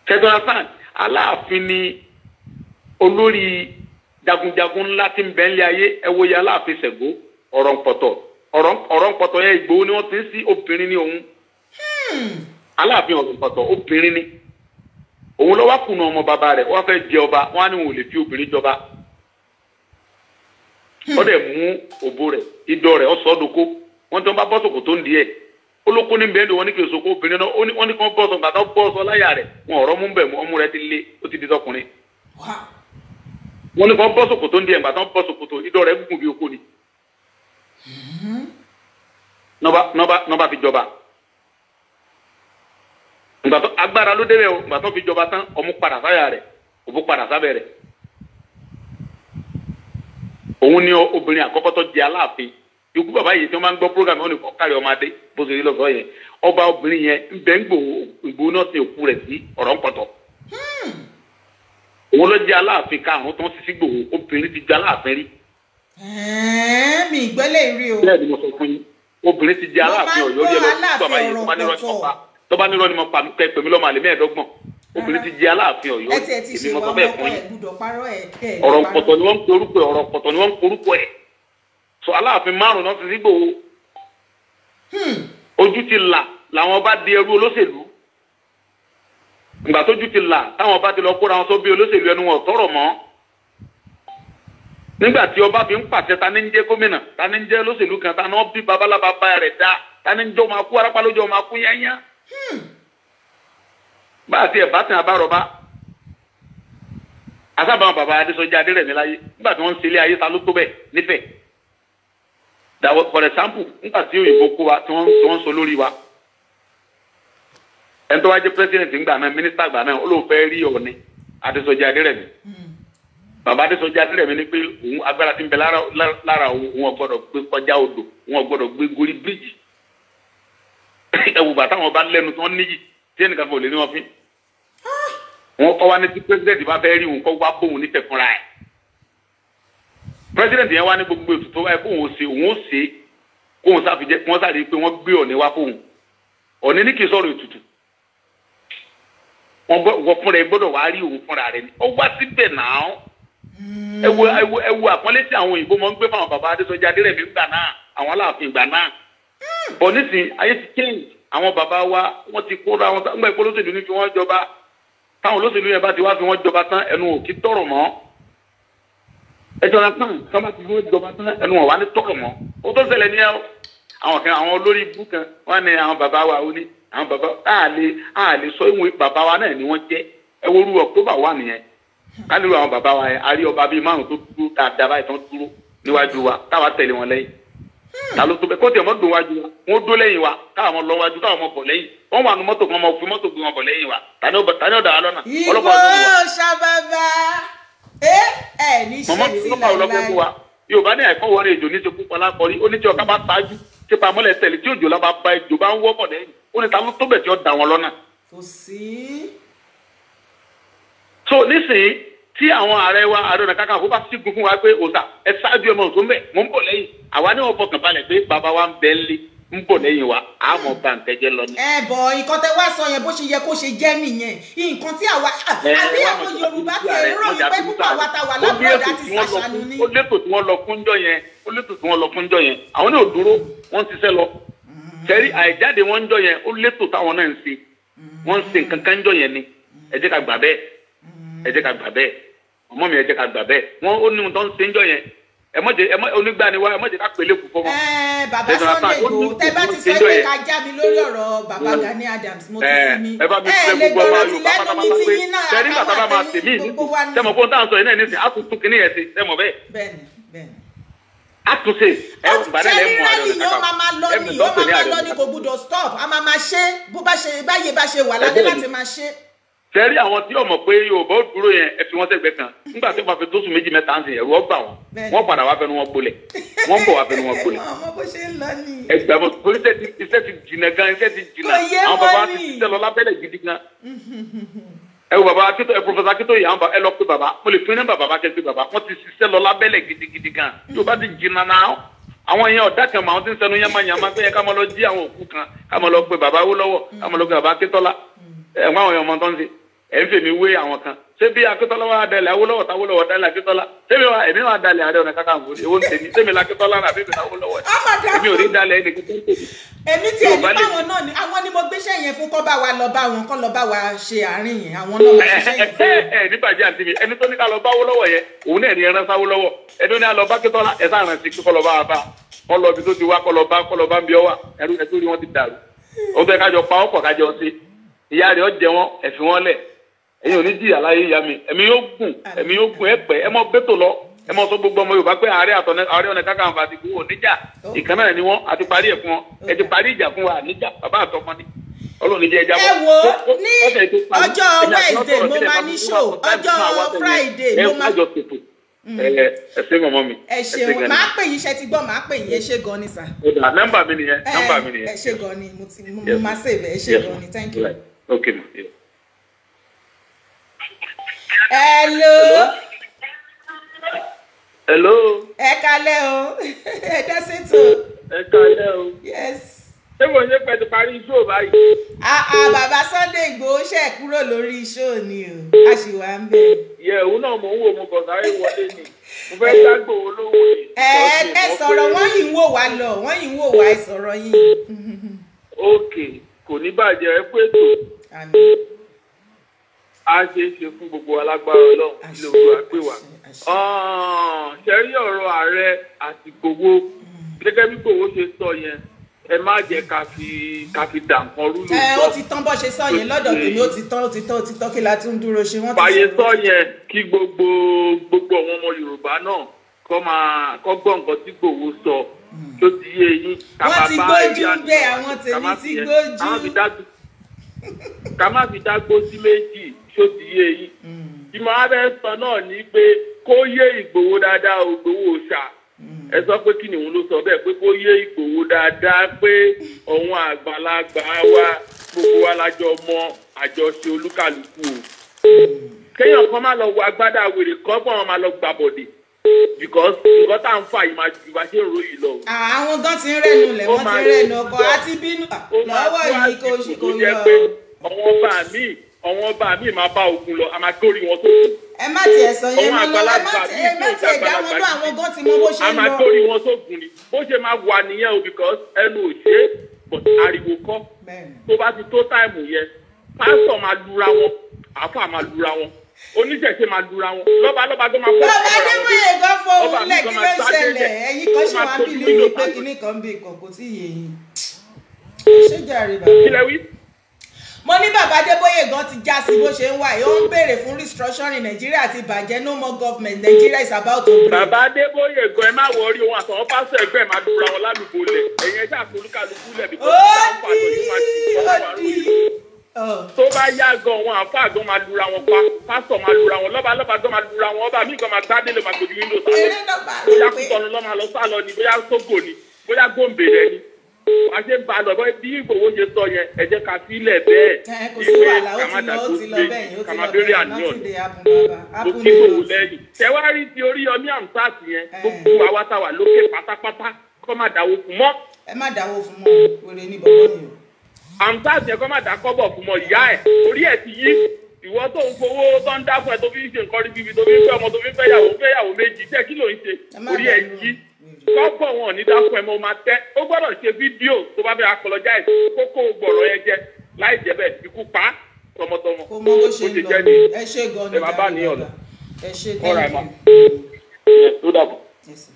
tẹ̀dọ́nàfàn Aláàfin ni olórí jagunjagun ńlá tí ń bẹ nílé ayé ẹ wo ya Aláàfin Ṣàngó Ọ̀rànpọ̀tọ̀ yẹn Ìgbòho ni wọ́n ti ń sí obìnrin ní òun Aláàfin Ọ̀rànpọ̀tọ̀ obìnrin ni òun lọ wá kùnà ọmọ bàbá rẹ̀ wọ́n fẹ́ jẹ ọba wọ́n á ní wọn ò lè fi obìnrin jọba ó dẹ̀ mú òbó rẹ̀ idọ̀ rẹ̀ ó sọ doko wọ́n tí wọ́n bá bọ́ sòkò tó ń di ẹ̀ olóko ní bẹ́ẹ̀ ni wọ́n ní kí osoko obìnrin náà wọ́n ní kí wọ́n bọ́ sọ gbàtà bọ́ sọ láyà rẹ̀ wọn ọ̀rọ̀ mú bẹ̀ mú ọmú rẹ̀ ti lé ó ti di tọkùnrin wọ́n ní kí wọ́n bọ́ sòkò tó ń di ẹ̀ gbàtà bọ́ sòkò tó idọ̀ rẹ̀ gùn bí oko ni nọba fi jọba gbàtọ́ agbára ló débẹ̀ o gbàtọ́ fi jọba tán ọmú padà sáyà rẹ̀ òbú padà sábẹ́ rẹ̀ òun ni obìnrin àkọ́kọ́ tó di Aláàfin ikú bàbá yìí tí wọ́n máa ń gbọ́ program wọn ni kọ́ kárí ọmọdé bó ṣe rí lọ́sọ̀ọ́ yẹn ọba obìnrin yẹn ń bẹ ń Ìgbòho náà ti òkú rẹ̀ sí Ọ̀rànpọ̀tọ̀ òun ló jẹ́ Aláàfin karùn-ún tó ń sisi Ìgbòho obìnrin ti jẹ́ Aláàfin rí. mi ìgbẹ́lẹ̀ rí o. bẹ́ẹ̀ ni mo sọ fún yín obìnrin ti jẹ́ Aláàfin Ọ̀yọ́ rí ẹ lọ sí bàbá yìí tọ́ba nírọ́ ni mo pa kẹ́ pèmí lọ́mọ àlè mẹ́ẹ̀ẹ́dọ́gbọ̀n obìnrin ti jẹ́ Aláàfin Ọ̀yọ́ èmi mo sọ bẹ́ẹ̀ fún yín Ọ̀rànpọ̀tọ̀ ni wọ́n ń porúkọ ẹ̀ so Aláàfin márùn náà ti sí Ìgbòho ojú ti là làwọn bá di ẹrú olóṣèlú ìgbà tójú ti là táwọn bá ti lọ kóra wọn sọ bí olóṣèlú ẹnu wọn tọrọ mọ́ nígbà tí ọba fi ń pàṣẹ ta ní ń jẹ́ gómìnà ta ní ń jẹ́ olóṣèlú kan ta náà bí babalábá bá rẹ̀ dá ta ní ń jọ máa kú arápá lójó máa kú yányá bá àti ẹ̀ bá tẹ̀ àbárọ̀bá asábàwọn bàbá Adésọjí Adérẹ̀mí láyé nígbà tí wọ́n ń ṣe ilé ayé ta ló tó bẹ́ẹ̀ nífẹ̀ẹ́ dàwọ̀ for example nígbà tí òyìnbó kó wa tí wọ́n sọ lórí wa ẹni tó wá jẹ́ president ńgbà náà mínísítà gbà náà ó lóun fẹ́ rí Ọọ̀ni Adésọjí Adérẹ̀mí bàbá Adésọjí Adérẹ̀mí ní pé òun agbára tí ń bẹ lára òun ò gbọ́dọ̀ gbé kọjá odò òun ò gbọ́dọ̀ gbé gorí bíríjì ẹ̀wù bàtà wọn bá lẹ́nu tí wọ́n níyì tí ẹnìkan kò lè ní wọn fín wọn kọ́ wa ní tí president bá fẹ́ rí òun kọ́ wá bóun ní tẹ̀fúnra ẹ̀ president yẹn wá ní gbogbo ètùtù ẹ̀ kóun ó ṣe kóun sáfìjẹ́ kí wọ́n sáré pé wọ́n gbé Ọọ̀ni wá fóun Ọọ̀ni ní kì í sọ̀rọ̀ ètùtù wọ́n fúnra ẹ gbọ́dọ̀ wá rí òun fúnra rẹ̀ ni ó wá síbẹ̀ náà ẹwu àpọ́nlé tí àwọn òyìnbó máa ń gbé fáwọn bàbá Adésọjí Adérẹ̀mí gbà náà àwọn Aláàfin gbà náà bọ̀ nísìnyí ayé ti change àwọn bàbá wa wọ́n ti kóra wọn gbà ìpò olóṣèlú ní fi wọ́n jọba táwọn olóṣèlú yẹn bá ti wá fi wọ́n jọba tán ẹnu ò kí tọrọ mọ́ ẹjọ́ náà tán tí wọ́n bá ti fi wọ́n jọba tán ẹnu wọn wá ní tọrọ mọ́ ó tó ṣẹlẹ̀ ní àwọn olórí ibú kan wọ́n ní àwọn bàbá wa ó ní àwọn bàbá àlè sọ ìwọ̀n bàbá wa náà ni wọ́n jẹ́ ẹwọ́rú October wà nìyẹn kálíwò àwọn bàbá wa yẹn àrí ọba bíi márùn tó dúró dáadáa báyìí tó dúró níwájú wa táwa tẹ̀lé wọn lẹ́yìn ta ló tó bẹ kó tiẹ̀ mọ́ dùn wájú wa wọ́n dó lẹ́yìn wa káwọn lọ wájú káwọn mọ̀ bọ̀ lẹ́yìn wọ́n wà nù mọ́tò kan mọ̀ fi mọ́tò gbé wọn bọ̀ lẹ́yìn wa tani ọ̀dà wa lọ́nà Ìgbò ṣàbàbà ẹ ní ṣe tí láìláì Yorùbá ní àìkọ́ wọlé ìjò ní ṣe púpọ̀ lákọrí ó ní tí ọ̀ká bá ṣáájú tí pamọ́lẹ̀ tẹ̀lé tí òjò lábá bá ìjò bá ń wọ́pọ̀ lẹ́yìn ó ní ta ló tó bẹ̀ tí ó dà wọn lọ́nà. kò sí. so nísìnyí tí àwọn ààrẹ wa Ààrẹ Ọ̀nà Kakanfò bá sígun fún wa pé òòsà ẹ ṣáájú ọmọ tó ń bẹ̀ mò ń bọ̀ lẹ́yìn àwa ní wọn fọkàn balẹ̀ pé bàbá wa ń bẹ ńlé ń bọ̀ lẹ́yìn wa àmọ́ bá ń tẹ́jẹ́ lọ ní. bọ̀ nǹkan tẹ wá sọ yẹn bó ṣe yẹ kó ṣe jẹ́ nìyẹn nǹkan tí àwa àbí àwọn Yorùbá ti ròyìn pé púpọ̀ àwa ta wà lábúrò àti ṣàṣàlù ni. ó létò tí wọ́n lọ fúnjọ́ yẹn àwọn ní òdúró wọ́n ti sẹ́ lọ sẹ́rí àìjáde wọ́n ń jọ yẹn ó létò táwọn náà ń ṣe wọ́n ń ṣe nǹkan kan jọ yẹn ni ẹ jẹ́ ká gbà bẹ́ẹ̀ ọmọ mi ẹ jẹ́ ká gbà bẹ́ẹ̀ wọ́n ó ní ohun tó ń ṣe ń jọ yẹn onígbàniwá ẹ má jẹ́ ká pèlè kù fọmọ. bàbá Sunday Igboho tẹ bá ti sọ pé ká já mi lórí ọ̀rọ̀ bàbá Gani Adams mo ti sí mi ẹ lè gbọ́dọ̀ ti lẹ́nu mi tí yín náà àtàwọn àtẹ̀yìn gbogbo wa ní. sẹ́mo kó n táwọn sọ yẹn náà nísìnyí àtúntún kìíní yẹn ti sẹ́mo bẹ́ẹ̀. bẹ́ẹ̀ni. àtúnṣe ẹ gbàdẹ́ lẹ́ mú Ààrẹ ó Ọ̀nà máa máa lọ ní kò gbúdọ̀ stop a máa máa ṣe bó bá ṣe báyé bá ṣe wà ládé láti máa ṣe. sẹ́rí àwọn tí ọmọ pé Yorùbá ó dúró yẹn ẹ fi wọ́n sẹ́gbẹ̀ẹ́ kan nígbà tí wọ́n fi tóṣù méjì mẹ́ta ń sìn ẹ̀rù ọgbà wọ́n padà wá fẹnu wọn gbolẹ̀ wọ́n bọ̀ wá fẹnu wọn gbolẹ̀. ọmọ bó ṣe ń lọ ni. ẹgbẹ́ bọ̀ torí iṣẹ́ ti jìnnà gan iṣẹ́ ti jìnnà àwọn bàbá ti ṣiṣẹ́ lọ lábẹ́lẹ̀ gidi gan. ẹ wo bàbá akito ẹ Professor Akitoye àwọn ẹ lọ pé bàbá mo lè fún ní bàbá kẹ́ pé bàbá wọ́n ti ṣiṣẹ́ lọ lábẹ́lẹ̀ gidigidi gan Yorùbá ti jìnnà náà àwọn èèyàn ọ̀dà kan mà wọ́n ti ń sẹnu yamayama pé ká máa lọ jí àwọn òkú kan ká máa lọ pé bàbá Awólọ́wọ̀ ká máa lọ pé bàbá Akíntọ́lá ẹ̀wọ̀n àwọn èèyàn ọmọ tó ń ṣe ẹ̀ ń fèmí wé àwọn kan ṣé bí Akíntọ́lá wà dalẹ̀ Awólọ́wọ̀ táwólọ́wọ̀ dalẹ̀ Akíntọ́lá ṣébi wa èmi wà dalẹ̀ Ààrẹ Ọ̀nà Kakanfò èwo ń tèmi ṣébi l'Akíntọ́lá náà àbí Awólọ́wọ̀ èmi ò ní dalẹ̀ ẹnì kan tó ń tèmi. èmi tí èmi báwọn náà ni àwọn ni mo gbéṣẹ́ yẹn fún kọ́ bá wa lọ bá wọn kọ́ lọ bá wa ṣe àárín yẹn àwọn náà mo ṣiṣẹ́ yẹn fún. ẹ nígbàjẹ́ àti mi ẹni tó ní ká lọ bá Awólọ́wọ̀ yẹn òun náà ní ẹran sáwólọ́wọ̀ ẹni tó ní lọ bá Akíntọ́lá ẹ sáà rántí kọ́ lọ bá wa bá kọ́ lọ bí tó ti wá kọ́ lọ bá ń bí ọ wà ẹrú ẹ tó rí wọn ti dàrú òun fẹ́ kájọ pa ọ̀pọ̀ kájọ ṣe ìyá rẹ̀ ọ jẹ wọn ẹ fi wọn lẹ̀ ẹ̀yin ò ní jìyà láyé ìyá mi ẹ̀mí yóò gùn ẹ pẹ́ ẹ mọ bẹ́tò lọ ẹ mọ sọ gbogbo ọmọ Yorùbá pé Ààrẹ Ọ̀nà Kakanfò àti Ìgbòho níjà ìkan náà ni wọn àti parí ẹ̀ fún wọn ẹ ti parí ìjà fún wa níjà bàbá àtọmọ ni Ọlọ́run jẹ́ ẹja ẹ wo ní ọjọ́ Wednesday mo máa ní show ọjọ́ Friday mo máa ẹ ṣe mọ̀mọ́ mi. ẹ ṣeun máa pè yín ṣe ti gbọ́ máa pè yín ẹ ṣe gan ni sà. nọ́mbà mi nìyẹn. ẹ ṣe gan ni mo máa save ẹ ṣe gan ni thank you. okay ma. hello. ẹ kalẹ́ o ẹ dá sétò. ẹ kalẹ́ o. yes. ṣé mo ṣe pẹ̀lú parí iṣó báyìí. bàbá Sunday Igboho ṣe kúrò lórí iṣó ni o a sì wà ń bẹ̀. yẹ òun náà mò ń wò mo kàn sáré wọlé ni. mo fẹ́ dágbò olówó yìí. ẹ sọ̀rọ̀ wọ́n yìí ń wò wá lọ wọ́n yìí ń wò wá ẹ sọ̀rọ̀ yìí. ok kò ní bàjẹ́ ẹ pé tó a ṣe é ṣe fún gbogbo alágbára ọlọ́run ilé òwúrọ̀ àgbè wá. ṣẹ́rí ọ̀rọ̀ ààrẹ àti Ìgbòho gẹ́gẹ́ bí Ìgbòho ṣe sọ yẹn ẹ má jẹ́ ká fi dà nǹkan rú lóòótọ́. ó ti tán bó ṣe sọ yẹn lọ́dọ̀ tèmi ó ti tán kí la tún dúró ṣe wọ́n ti fàyè sọ yẹn kí gbogbo àwọn ọmọ Yorùbá náà kọ́ gbọ́ nǹkan tí Ìgbòho sọ tó ti yé yín. wọ́n ti gbójú bẹ́ẹ̀ àwọn tèmi ti gbójú. ká má fi dágbó sí méjì tó ti yé yín. ìmọ̀ abẹ́ sọ náà ní pé kó yé Ìgbòho dáadáa Ìgbòho ṣá ẹ sọ pé kí ni òun ló sọ bẹ́ẹ̀ pé kó yé Ìgbòho dáadáa pé òun àgbàlagbà wa gbogbo wa lájọ mọ àjọṣe olúkàlùkù o kéèyàn kan máa lọ wọ agbádá wèrè kan fún àwọn máa lọ gbà bọ̀dẹ̀ because nǹkan tá à ń fà yìí máa ju bá ṣe ń ròyìn lọ. àwọn gan ti ń rẹnu lẹ̀ wọ́n ti ń rẹnu ọkọ̀ àti bínú lọ́wọ́ yìí kò ṣe kò yọ. àwọn ọba mi máa bá ogun lọ a máa kórè wọn sókun. ẹ má tiẹ̀ sọ yẹn mọ́ lọ́wọ́ ẹ má tiẹ̀ dá wọn lọ àwọn gan ti mọ bó ṣe ń lọ. a máa kórè wọn sókun ni bó ṣe máa wà nìyẹn o because ẹnu ò ṣe é but ariwo kọ́ tó bá ti tó táìmù yẹn pásítọ̀ máa lura wọn àáfàá máa lura wọn oníṣẹ̀ṣe máa lura wọn lọ́ba tó máa fọ́ ọ̀rọ̀ adéwọ̀n ẹ̀gọ́ fọwọ́ lẹ̀ kí ló ń ṣẹlẹ̀ ẹ̀yin kan ṣe wá bí lílo pé kinní kan bí kan kò tí ì yé yín ṣé jàre bàbá. mo ní bàbá Adébóyè gan ti já sí bó ṣe ń wà yìí ó ń béèrè fún restructuring Nàìjíríà ti bàjẹ́ no more government Nigeria is about to break. bàbá Adébóyè gan ẹ má wọrí ohun àtàwọn pásítọ̀ ẹgbẹ́ máa dúra wọn lálùbọ̀ lẹ̀ ẹ̀yin ẹ̀ṣẹ́ àfolúkálukú lẹ̀ bí kò tó bá yá gan wọn àfáà gan máa lura wọn pa pásítọ̀ máa lura wọn lọ́ba gan máa lura wọn ọba mi gan máa gbádé lè máa gbòdì wíńdò sálọ bóyá kútọ́nu lọ́ máa lọ sálọ ni bóyá Tógò ni bóyá Gòǹbè rẹ ni wàá ṣe ń ba lọ bí Ìgbòho ṣe sọ yẹn ẹ jẹ́ ká sílẹ̀ bẹ́ẹ̀ ìwé kàmádàgbò méjì kàmádórí àníyàn mo kí Ìgbòho lẹ́yìn tẹwárí ti Oríyọmí Hamzat yẹn gbogbo àwa táwa lókè pátápátá kọ́ má dáwó fún mọ́. ẹ má dáwó fún mọ́ wèrè ní bàbá yìí o. Hamzat yẹn kọ́ má dá kọ́bọ̀ fún mọ́ ìyá ẹ̀ orí ẹ̀ ti yí ìwọ tó ń fowó tó ń dá fún ẹ tó fi ń ṣe nǹkan rí bíbí tó fi ń fẹ́ ọmọ tó fi ń fẹ́ yàwó méjì tẹ́ kí ló ń ṣe orí ẹ̀ yí kọ́bọ̀ wọn ò ní dá fún ẹ mọ́ máa tẹ́ ó gbọ́dọ̀ ṣe fídíò tó bá fẹ́ apologize kókó gbọ̀rọ̀ yẹn jẹ láì jẹ́ bẹ́ẹ̀ ikú pa tọmọtọmọ kó mọ bó ṣe ń lọ ẹ ṣe gan ni bàbá ní ọ̀nà ẹ ṣe thank you.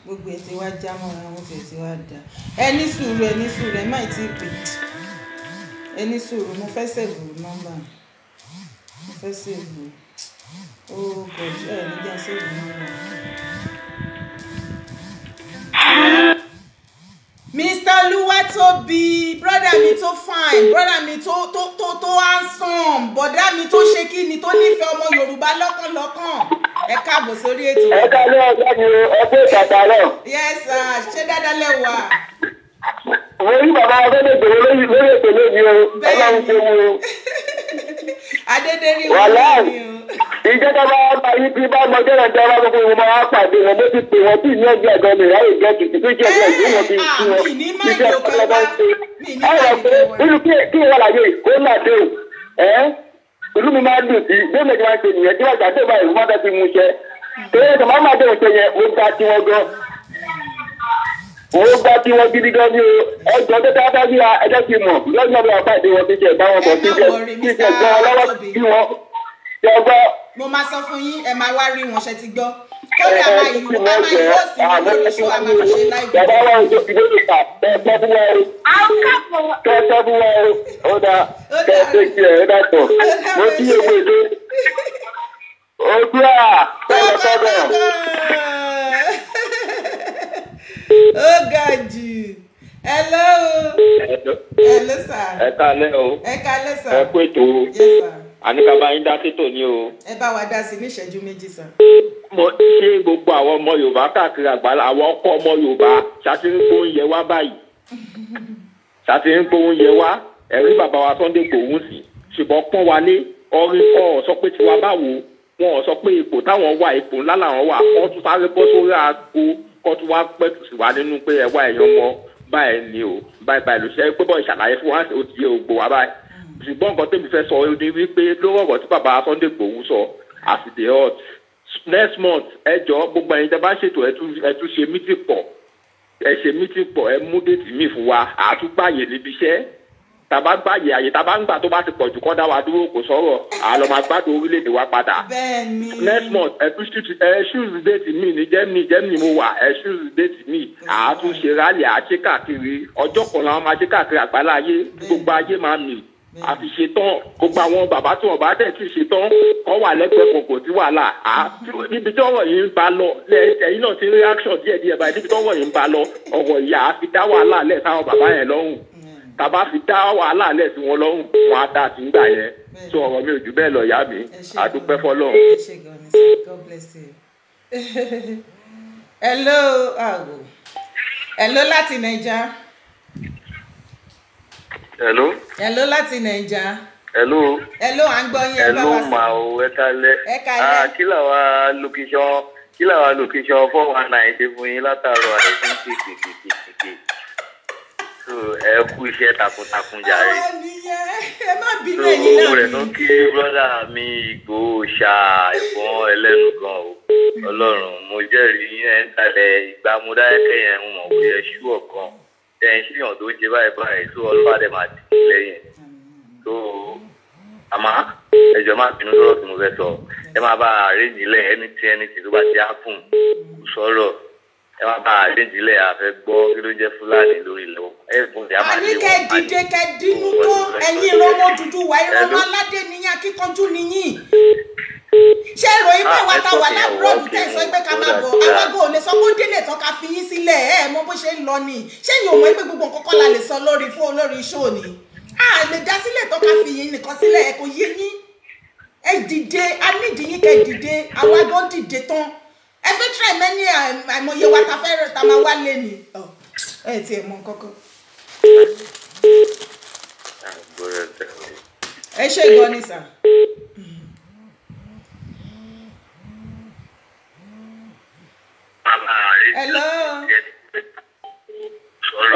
gbogbo ẹ ti wá já mọ́ra wọn ti wá dá ẹni sùúrù ẹ má ti pè ẹni sùúrù mo fẹ́ sèvù nọ́mbà mo fẹ́ sèvù ó gọ̀jú ẹ̀ níjà sèvù nọ́mbà. Mr. Olúwatóbi brother mi tó fine brother mi tó handsome bọ̀dá mi tó ṣe kí ni tó nífẹ̀ẹ́ ọmọ Yorùbá lọ́kànlọ́kàn ẹ káàbọ̀ sórí ètò. ẹ kálẹ́ ọjọ́ ni ẹgbẹ́ ìtàkà náà. yes sir ṣé dáadáa lẹ́wà. mo rí bàbá ọgọ́dọ̀ ìgbòho lórí ètò lónìí o ọlọ́run ṣe mú o. adédèrè wà lónìí o. ìjọba bá yí bí bá mọ jẹ́rẹ̀ jẹ́ wá gbogbo wọn máa pàdé wọn bó ti pè wọ́n tí ìní ọjọ́ ẹ̀gọ́ mi ráyè jẹ́ kìkì tó jẹ́ ẹ̀gbẹ́ ìlú wọn fi sí wọn. iṣẹ́ ọlọ́ba ń ṣe. ẹ rọ̀ pé nínú kí ìwà láyé kó láde o ìlú mi máa dùn sí bí èmi máa ṣe nìyẹn tí wọ́n gbà tó bá ìlú máa fi mú iṣẹ́ torí ẹ̀sẹ̀ máa máa dẹ̀wọ̀n ṣe yẹn ó gba tí wọ́n gan ó gba tí wọ́n gidi gan ní o ẹjọ́ tó dáa bá bí ẹjọ́ ti mọ̀ lọ́jọ́ bí wọ́n pàdé wọn ti jẹ́ ìbáwọn bọ̀ sí jẹ́ kí ìjẹ́ gan ọlọ́wọ́ kí wọ́n jẹ́ ọgbọ́. mo máa sọ fún yín ẹ máa wá rí wọn ṣe ti gbọ́ kódà máa yìí ó sì ní lórí ṣó àmà ṣe láì jẹ́. bàbá wa ojú ìdílé ìta tẹ́tẹ́ fún wọn o tẹ́tẹ́ fún wọn o ó dáa tẹ́tẹ́ kí ẹ̀ ẹ́ dàpọ̀ mo kí ewu èdè ojú à tẹ́lẹ̀ tọ́gbọ̀n. ó ga jù hello sir. ẹ kálẹ́ o ẹ kálẹ́ sir. ẹ kú ètò o yes sir. àníkàbá yín dá sétò ní o. ẹ bá wa dá sí ní ìṣẹ́jú méjì sir. mo ṣe gbogbo àwọn ọmọ Yorùbá káàkiri àgbàlá àwọn ọkọ ọmọ Yorùbá ṣàtìrín oúnjẹ wá báyìí ṣàtìrín oúnjẹ wá ẹ̀rí bàbá wa Sunday Igboho sí ṣùgbọ́n pọ́n wa lé ọrí ọ̀ sọ pé tiwa báwo wọn ò sọ pé ipò táwọn wà ipò ńlá làwọn wà kọ́ tún sáré bọ́ sórí aago kọ́ tún wá pẹ̀tù sí wa nínú pé ẹ̀wá ẹ̀yàn mọ́ báyìí ni o báyìí ló ṣe pé bọ́ ìṣàlàyé fún wa ó ti yé ògbó wa báyìí ṣùgbọ́n nǹkan tẹ́mi fẹ́ sọ ni wípé lówó ọ̀rọ̀ tí bàbá Sunday Igboho sọ àsìdè hot next month ẹ jọ gbogbo ẹ̀yin tẹ́ bá ṣètò ẹ tún ṣe meeting pọ̀ ẹ mú déètì míì fún wa àtúgbàyè níbi iṣẹ́ tàbá gbàyè àyè tàbá ń gbà tó bá ti pọ̀ jù kọ́ dá wa dúró kò sọ̀rọ̀ àlọ́ máa gbádùn orílẹ̀-èdè wa padà. next month ẹ ṣúùsì déètì míì ní Germany mo wà ẹ ṣúùsì déètì míì àtúnṣe rálì àṣẹ káàkiri ọjọ́ kan làwọn máa ṣe káàkiri àgbálá ayé gbogbo ayé máa mì àti ṣetán gbogbo àwọn bàbá tí wọn bá dẹ̀ ti ṣetán kọ́ wà lẹ́gbẹ̀ẹ́ kan kò sí wàhálà níbi tí ọ̀rọ̀ yìí ń bá lọ ẹ̀yin náà ti reaction díẹ̀díẹ̀ báyìí níbi tí ọ̀rọ̀ yìí ń bá lọ ọ̀rọ̀ ìyá fi dá wàhálà lẹ̀ sáwọn bàbá yẹn lọ́rùn tàbá fi dá wàhálà lẹ̀ sí wọn lọ́rùn wọn á dá sí ń gbà yẹn tó ọ̀rọ̀ mi ò jù bẹ́ẹ̀ lọ ìyá mi àdúpẹ́ fọlọ́. hello láti Naija. Hello. Hello láti Naija. Hello. Hello à ń gbọ́ yín ẹ bá wa sọ. Hello ma o ẹ kálẹ́. Ẹ kálẹ́. Kí làwa location 419 ṣe fún yín látàárọ̀ àdẹ̀sí kékèké. So ẹ kú iṣẹ́ takuntakun jàre. Àwọn nìyẹn ẹ má bínú ẹ̀yin náà. So rẹ̀ tó kí brọ́dà mi Ìgbòho ṣá ẹ̀fọn ẹlẹ́nu gan o. Ọlọ́run mo jẹ́rìí ẹ̀ ń talẹ̀ ìgbà mo dákẹ́ yẹn mo mọ̀ pé ẹ ṣú ọ̀kan. Ẹ̀yin síyàn tó ń ṣe báyìí tó ọlọ́wà dẹ̀ máa tì lẹ́yìn tó àmọ́ ẹjọ́ máa bínú lọ́rọ̀ tí mo fẹ́ sọ ẹ máa bá àrẹ́jì lẹ̀ ẹni tí tó bá ti á fún sọ̀rọ̀ ẹ máa bá àrẹ́jì lẹ̀ àfẹ́ gbọ́ kí ló jẹ́ Fúlàní lórí ilẹ̀ wọn ẹ fún ìyá máa lé wọn. àníkẹ́ dìde kẹ́ dínú tó ẹ̀yin ìrọmọ dúdú wà ìrọmọ aládé nìyí akíkanjú nìyí ṣé ìròyìn pé wàá ta wà lábúròdù tẹ̀ sọ pé ká máa bọ̀ alágò ò lè sọ pé ó délé tán ká fi yín sílẹ̀ ẹ̀ mọ bó ṣe ń lọ ni ṣé yìí ò mọ̀ pé gbogbo nǹkan kọ́ la lè sọ lórí fún olórí ṣóò ni a lè dá sílẹ̀ tán ká fi yín nìkan sílẹ̀ ẹ̀ kò yé yín ẹ dìde a nídìí yín kẹ́ dìde àwa gan dìde tán ẹ fẹ́ tẹ̀ mẹ́ni àìmọye wa ta fẹ́ ta máa wá lé ni ẹ tiẹ̀ mọ kọ́kọ́. ẹ ṣe ìgbọ́ ni sà.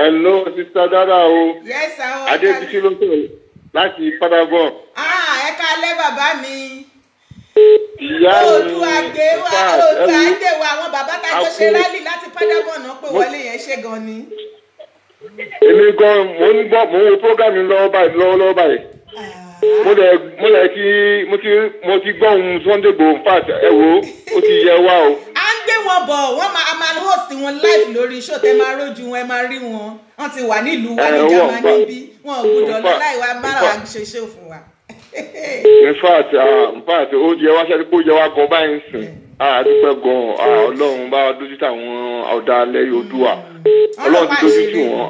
Hello, Sister Dada o. Yes, sir. Adébísí ló sọ̀rọ̀ láti Paderborn. Ẹ káalẹ́ bàbá mi. Ìyá mi. Olùwàgbé wa àwọn bàbá tá a jọ ṣe rálì láti Paderborn náà pé wọlé yẹn ṣe gan ni. Èmi gan mo ń gbọ́ mo ń wo program lọ́wọ́ báyìí. Mo ti gbọ́ ohun Sunday Igboho fat ẹ wo ó ti yẹ wá o. À ń gbé wọn bọ̀ wọ́n máa host wọn live lórí show tẹ́ máa rójú wọn ẹ máa rí wọn wọ́n ti wà nílùú wa ní Germany bí wọn ò gbọdọ̀ lọ láì wá máa ṣe show fún wa. In fact ó yẹ wá sẹ́ni pé ó yẹ wá gan báyìí sìn àdúpẹ́ gan Ọlọ́run bá dójú táwọn ọ̀dàlẹ̀ Yorùbá Ọlọ́run ti dójú tì wọ́n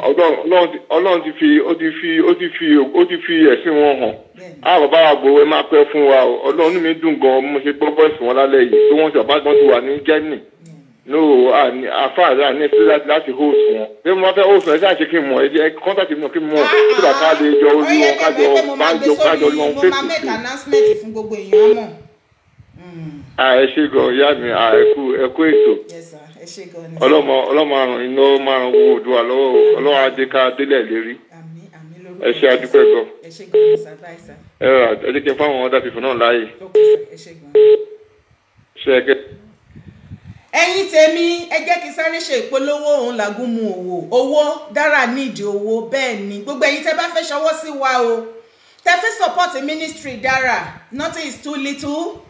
Ọlọ́run ti fi ẹ̀sìn wọn hàn bàbá wa gbowó ẹ máa pẹ́ fún wa Ọlọ́run mi dùn gan mo ṣe gbọ́ bọ́ọ̀sì wọn lálẹ́ yìí tó wọ́n ti ọ̀bá gbọ́n ti wà ní Germany àfáàdà ní ẹsẹ̀ láti host wọn bí mo bá fẹ́ host wọn ẹ ṣáà ṣe kí n mọ̀ ẹ jẹ́ kọ́ńtàtì mi kí n mọ̀ kí bàtà lè jọ orí wọn kájọ lọ wọn fèsì. mo máa make announcement fún gbogbo èèyàn mọ̀. ẹ ṣe gan ìyá mi ẹ kú ètò ọlọ́mọ àrùn iná márùn owó òdùwà lọ́wọ́ ọlọ́wọ́ adé ká délẹ̀ lérí ẹ ṣe àdúpẹ́ gan ẹ jẹ́ kí n fáwọn ọ̀dà fífún náà láàyè ṣe ẹgẹ́. ẹ̀yin tèmi ẹ jẹ́ kí sáré ṣe ìpolówó òun làgùn mu owó dára nídìí owó bẹ́ẹ̀ ni gbogbo ẹ̀yin tẹ́ bá fẹ́ ṣọwọ́ sí wa o tẹ́ fẹ́ support the ministry dára nothing is too little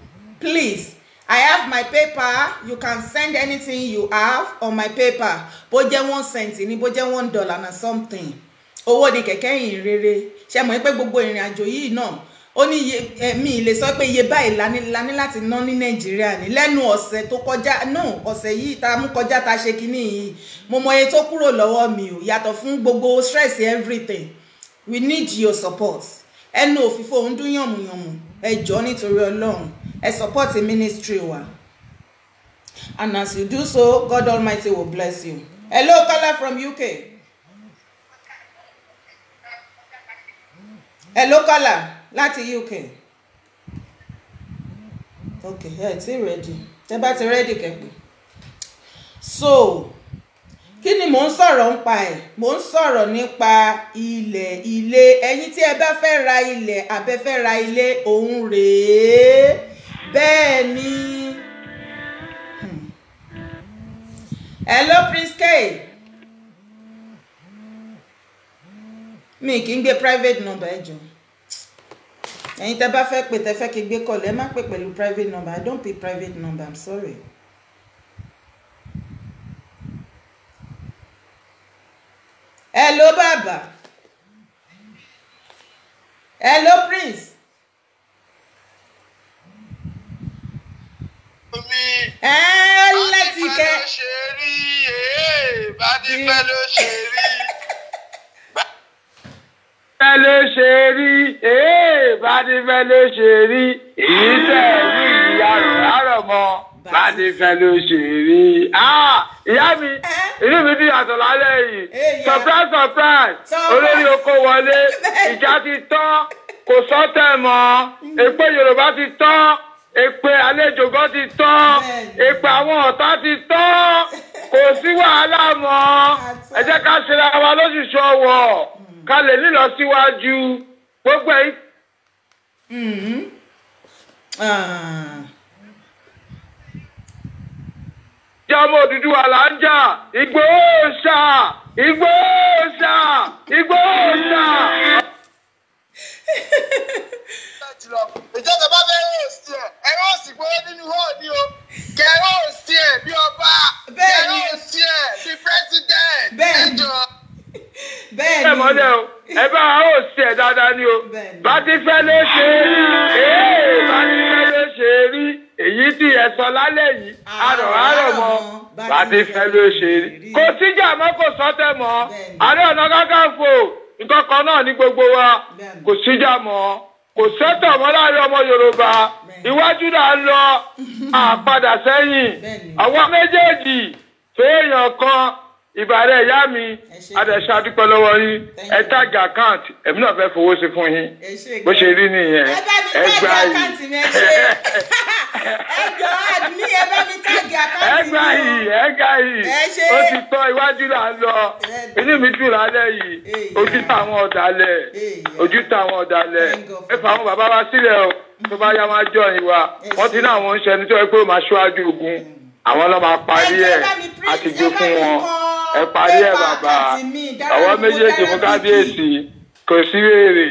please I have my paper you can send anything you have on my paper bó jẹ́ 1 cent ní bó jẹ́ $1 na something owó ni kẹ̀kẹ́ yìí rere ṣe mọ̀ pé gbogbo ìrìn àjò yìí náà ó ní mi lè sọ pé iye báyìí la ní láti ná ní Nàìjíríà ní lẹ́nu ọ̀sẹ̀ tó kọjá ọ̀sẹ̀ yìí tá mú kọjá tá ṣe kinní yìí mo mọ iye tó kúrò lọ́wọ́ mi ò yàtọ̀ fún gbogbo stress everything we need your support ẹnu òfìfo òun dún yànmùyànmù ẹ jọ̀ọ́ nítorí Ọlọ́run ẹ support the ministry wa and as you do so God Almighty will bless you. Hello caller from UK. Hello caller láti UK. Okay, ẹ ti ready tẹ́ bá ti ready kẹ́pẹ́. So kí ni mò ń sọ̀rọ̀ nípa ẹ̀? Mò ń sọ̀rọ̀ nípa ilé. Ẹ̀yin tí ẹ bá fẹ́ ra ilẹ̀ àbẹ́ fẹ́ ra ilé, òun rèé. Bẹ́ẹ̀ ni. Hello Prince K. Mi kì í gbé private number ẹ jọ̀ọ́. Ẹ̀yin tẹ́ bá fẹ́ pè tẹ́ fẹ́ kí gbé call, ẹ má pè pẹ̀lú private number. I don't pick private number. I'm sorry. Hello Baba. Hello Prince. Láti kẹ́. Bádìfẹ́ ló ṣe rí. Bádìfẹ́ ló ṣe rí. Bádìfẹ́ ló ṣe rí. Èyí tẹ̀ ní ìyá rẹ̀ àrọ̀ mọ́. Bádìfẹ́ ló ṣe rí. Ìyá mi, inú mi ti yàtọ̀ lálẹ́ yìí. Surprise. Olórí oko wọlé. Ìjà ti tán. Kò sọ́tẹ̀ mọ́. Èpè Yorùbá ti tán. Èpè àlejò gan ti tán. Èpè àwọn ọ̀tá ti tán. Kò sí wàhálà mọ́. Ẹ jẹ́ ká ṣe ra wa lójúṣọ wọ̀. Ká lè nílọ síwájú. Gbogbo ẹ̀. Ìjà ọmọ Odùduwà là ń jà. Ìgbòho ṣá. Ìjọba bá fẹ́ rọ̀ọ̀sì ẹ̀, ẹ rọ̀ọ̀sì pé nínú hall ni o. Kẹ rọ̀ọ̀sì ẹ̀ bí ọba. Kẹ rọ̀ọ̀sì ẹ̀ bí president. Ẹjọ́. Bẹ́ẹ̀ni. Ẹ mọ́lẹ̀ o, ẹ bá ó ṣe ẹ̀ dáadáa ni o. Bádìfẹ́ ló ṣe rí. Bádìfẹ́ ló ṣe rí. Èyí tí ẹ sọ lálẹ́ yìí, àrọ̀ mọ́. Bádìfẹ́ ló ṣe rí. Kò síjà mọ́, kò sọ́tẹ̀ mọ́. Ààrẹ Ọ̀nà Kakanfò, nǹkan kan náà ní gbogbo wa. Kò síjà mọ́. Kò sẹ́tọ̀ mọ́ láàrin ọmọ Yorùbá. Iwájú là ń lọ, àpadà sẹ́yìn. Àwọn méjèèjì fèèyàn kan. Ìbàrẹ̀ ìyá mi, adẹ̀ṣà dúpẹ́ lọ́wọ́ yín, ẹ tàgì àkáǹtì, èmi náà fẹ́ fowó sí fún yín. Bó ṣe rí nìyẹn. Ẹ gbà yìí. Ẹ jọ àdúní ẹ bá mi tàgì àkáǹtì mi. Ẹ gbà yìí. Ó ti tọ́ iwájú là ń lọ. Inú mi dùn lálẹ́ yìí. Ojú táwọn ọ̀dàlẹ̀. Ẹ fà àwọn bàbá wa sílẹ̀ o. Tó bá yá máa jọ ìwà. Wọ́n ti ní àwọn oúnjẹ nítorí pé ó máa ṣíwájú ogun. Àwọn ló máa parí ẹ̀ àti gbé fún wọn. Ẹ parí ẹ̀ bàbá. Àwọn méjèèjì mú kábíyèsí. Kò sí wèrè.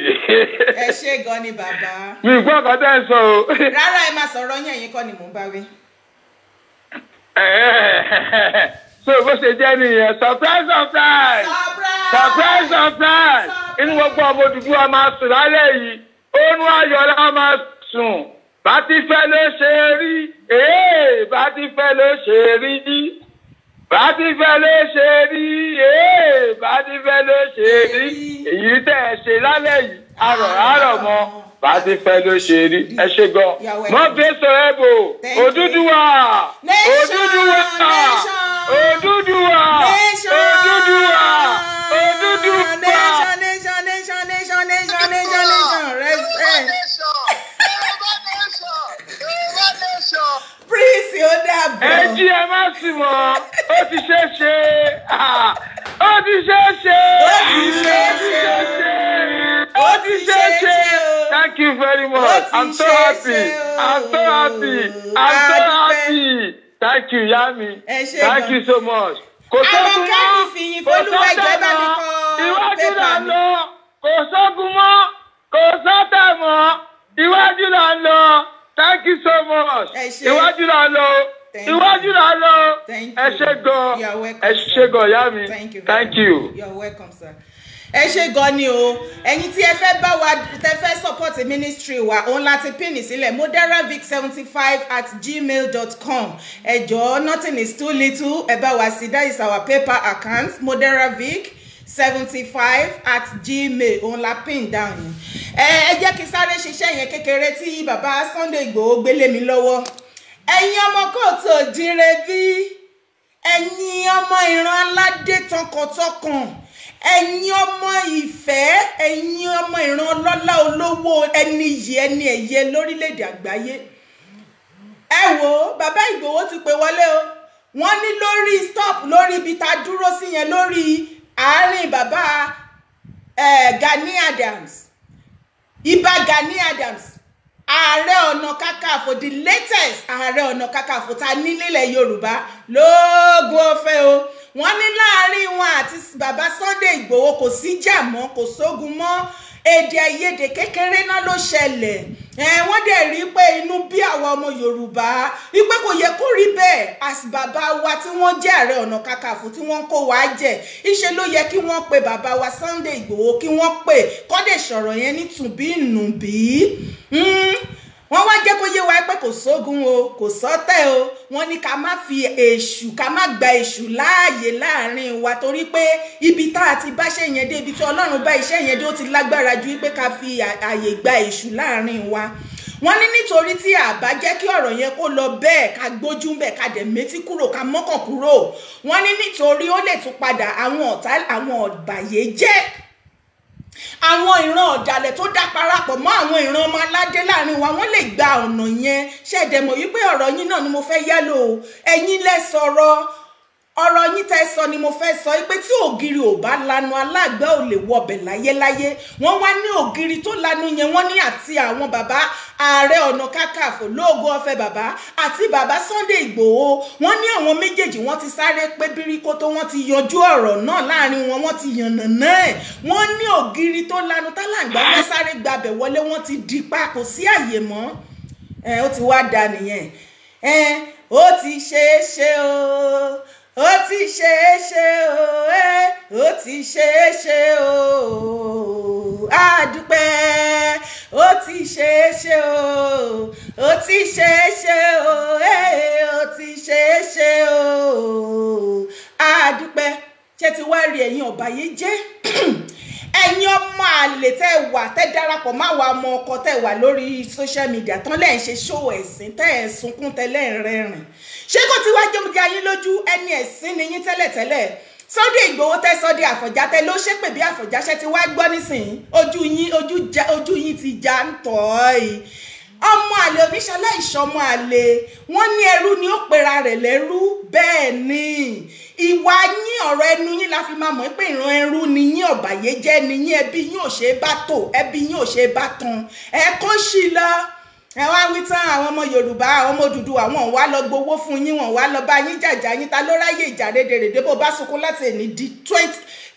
Ẹ ṣé gan ni bàbá. Mi gbọ́ ọ̀kan tẹ́ ń sọ o. Rárá ẹ máa sọ̀rọ̀ yín, ẹ̀yin kọ́ ni mò ń bá wí. So bó ṣe jẹ́ nìyẹn, surprise. Inú gbogbo ọmọ Odùduwà máa sùn lálẹ́ yìí. Oorun ayọ̀ la máa sùn. Bádìfẹ́ ló ṣe rí. Bádìfẹ́ ló ṣe rí. Bádìfẹ́ ló ṣe rí. Bádìfẹ́ ló ṣe rí. Èyí tẹ́ ẹ ṣe lálẹ́ yìí, àrọ̀ mọ́. Bádìfẹ́ ló ṣe rí. Ẹ ṣe gan. Mọ́ fèsò ẹ̀bò. Odùduwà. Prince ó dàbọ̀. Ẹ jí ẹ má sì mọ́. Ó ti ṣe. Thank you very much. I'm so happy. Thank you, Yami. Thank you so much. Kò sógun mọ́. Iwájú là ń lọ. Kò sógun mọ́. Kò sọ́tẹ̀ mọ́. Iwájú là ń lọ. Thank you so much. Iwájú là ń lọ. Ẹ ṣé gan, Yami. Thank you. You're welcome, sir. Ẹ ṣé gan ni o. Ẹ̀yin tí ẹ fẹ́ bá wa tẹ́ fẹ́ support ministry wa, òun láti pin sílẹ̀ moderavic75@gmail.com. Ẹ jọ̀ọ́, nothing is too little. Ẹ bá wa sí, that is our PayPal account, moderavic75@gmail. Òun la pin down yẹn. Ẹ jẹ́ kí sáré ṣiṣẹ́ yẹn kékeré tí bàbá Sunday Igboho gbélé mi lọ́wọ́. Ẹ̀yin ọmọ kóòtù òjíire bí, ẹ̀yin ọmọ ìran aládé tọkàntọkàn, ẹ̀yin ọmọ ìfẹ́, ẹ̀yin ọmọ ìran ọlọ́lá olówó, ẹni yìí ẹni ẹ̀yẹ lórílẹ̀‐èdè àgbáyé. Ẹ wò ó, bàbá Ìgbòho ti pè wọlé o. wọ́n ní lórí stop lórí ibi tá a dúró sí yẹn lórí àárín bàbá Gani Adams Ìbà Gani Adams Ààrẹ Ọ̀nà Kakanfò the latest Ààrẹ Ọ̀nà Kakanfò ta nílẹ̀ Yorùbá lóògùn ọ̀fẹ́ o wọ́n ní láàrin wọn àti bàbá Sunday Ìgbòho kò sí jà mọ́ kò sógun mọ́ èdè àìyedè kékeré náà ló ṣẹlẹ̀ wọ́n dẹ̀ rí pé inú bí àwọn ọmọ Yorùbá wípé kò yẹ kó rí bẹ́ẹ̀ as bàbá wa tí wọ́n jẹ́ Ààrẹ Ọ̀nà Kakanfò tí wọ́n kó wa jẹ iṣẹ́ ló yẹ kí wọ́n pe bàbá wa Sunday Ìgbòho kí wọ́n pè kọ́dẹ̀ sọ̀rọ̀ yẹn ní tùbí nùbí wọ́n wá jẹ́ kó yé wa pé kò sógun o kò sọ́tẹ̀ o wọ́n ní ká má fi èṣù ká má gba èṣù láàyè láàrin wa torí pé ibi tá a ti báṣẹ́ yẹn dé ibi tí Ọlọ́run bá iṣẹ́ yẹn dé ó ti lágbára ju pé ká fi àyè gba èṣù láàrin wa wọ́n ní nítorí tí a bá jẹ́ kí ọ̀rọ̀ yẹn kó lọ bẹ́ẹ̀ ká gbójú bẹ́ẹ̀ ká dẹ̀ métí kúrò ká mọ́kàn kúrò wọ́n ní nítorí ó lè tún padà àwọn ọ̀tá àwọn ọ̀bàyéjẹ́ àwọn ìran ọ̀dàlẹ̀ tó dá parapọ̀ mọ́ àwọn ìran ọmọ aládé láàrin wa wọ́n lè gba ọ̀nà yẹn ṣẹ̀dẹ̀mọ̀ wípé ọ̀rọ̀ yín náà ni mo fẹ́ yálò ẹ̀yin lẹ sọ̀rọ̀ ọ̀rọ̀ yín tẹ́ sọ ni mo fẹ́ sọ pé tí ògiri ò bá lanu alágbẹ̀ ò lè wọbẹ̀ láyéláyé wọ́n wá ní ògiri tó lanu yẹn wọ́n ní àti àwọn bàbá Ààrẹ Ọ̀nà Kakanfò lóògùn ọ̀fẹ́ bàbá àti bàbá Sunday Ìgbòho wọ́n ní àwọn méjèèjì wọ́n ti sáré pé bíríkótó wọ́n ti yanjú ọ̀rọ̀ náà láàrin wọn wọ́n ti yànnàná ẹ̀ wọ́n ní ògiri tó lanu tálàǹgbá fẹ́ sáré gbabẹ̀ wọlé wọ́n ti dìpa kò sí àyè mọ́ ó ti wá da nìyẹn ó ti ṣeé ṣe o ó ti ṣeé ṣe o ó ti ṣeé ṣe o a dúpẹ́ ó ti ṣeé ṣe o ó ti ṣeé ṣe o ó ti ṣeé ṣe o a dúpẹ́ ṣé ti wá rí ẹ̀yin ọ̀bàyéjẹ́ ẹ̀yin ọmọ àlè tẹ́ wà tẹ́ darapọ̀ má wà ọmọ ọkọ tẹ́ wà lórí social media tán lẹ́ ń ṣe ṣó ẹ̀sìn tẹ́ ẹ̀ sunkún tẹ́lẹ̀ ń rẹ́rìn ṣé kò tí wá jẹ́ yín lójú ẹni ẹ̀sìn ni yín tẹ́lẹ̀tẹ́lẹ̀ Sunday Ìgbòho tẹ́ sọ di Àfọ̀njá tẹ́ ló ṣépè bí Àfọ̀njá ṣe ti wá gbọ́ nísìnyí ojú yín ti já ń tọ́ ẹ̀ ọmọ àlè oníṣaláìṣọmọ àlè wọ́n ní ẹrú ni ó pera rẹ̀ lẹ́rú bẹ́ẹ̀ ni ìwà yín ọ̀rọ̀ ẹnu yín la fi máa mọ̀ pé ìran ẹrú ni yín ọ̀bàyéjẹ́ ni yín ẹbí yín ò ṣe é bá tò ẹbí yín ò ṣe é bá tan ẹ kó sí lọ ẹ wá wí tán àwọn ọmọ Yorùbá àwọn ọmọ Odùduwà wọn wá lọ gbowó fún yín wọn wá lọ bá yín jàjà yín ta ló ráyè ìjà rédèrèdè bó bá sunkún láti èní di 20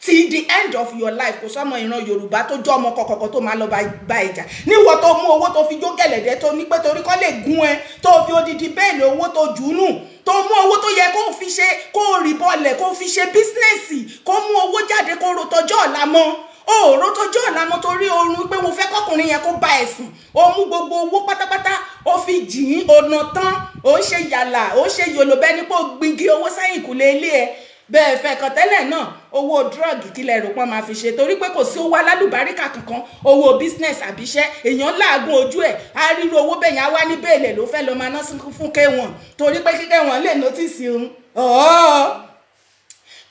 till the end of your life kò sọmọ ìran Yorùbá tó jọ ọmọ kọkọkọ tó máa lọ bá ìjà níwọ tó mú owó tó fi jó gẹ̀lẹ̀dẹ́ tó ní pé torí kọ́ lè gún ẹ tó fi odidi bẹ́ẹ̀lì owó tó jù ú nù tó mú owó tó yẹ kó fi ṣe kó rí bọ́ọ̀lẹ̀ kó fi ṣe bísínẹ́sì kó mú owó jáde kó ro tọjọ́ ọ̀la mọ́ òòró tọjọ́ ọ̀la mọ́ torí oorun pé mo fẹ́ kọkùnrin yẹn kó bá ẹ̀sùn ó mú gbogbo owó pátápátá ó fi jìn ọ̀nà tán ó ṣe yàlà ó ṣe yòlòbẹ́ nípò gbígi owó sẹ́yìn kùlé ilé ẹ̀ bẹ́ẹ̀ fẹ́ kàn tẹ́lẹ̀ náà owó drug kílẹ̀ rò pọ́n máa fi ṣe torí pé kò sí owó alálùbáríkà kankan owó business àbíṣẹ́ èèyàn láàgùn ojú ẹ̀ á ríru owó bẹ́ẹ̀ yẹn á wá ní bẹ́ẹ̀lẹ̀ ló fẹ́ lọ máa ná fún K1 torí pé kí K1 lè notice òun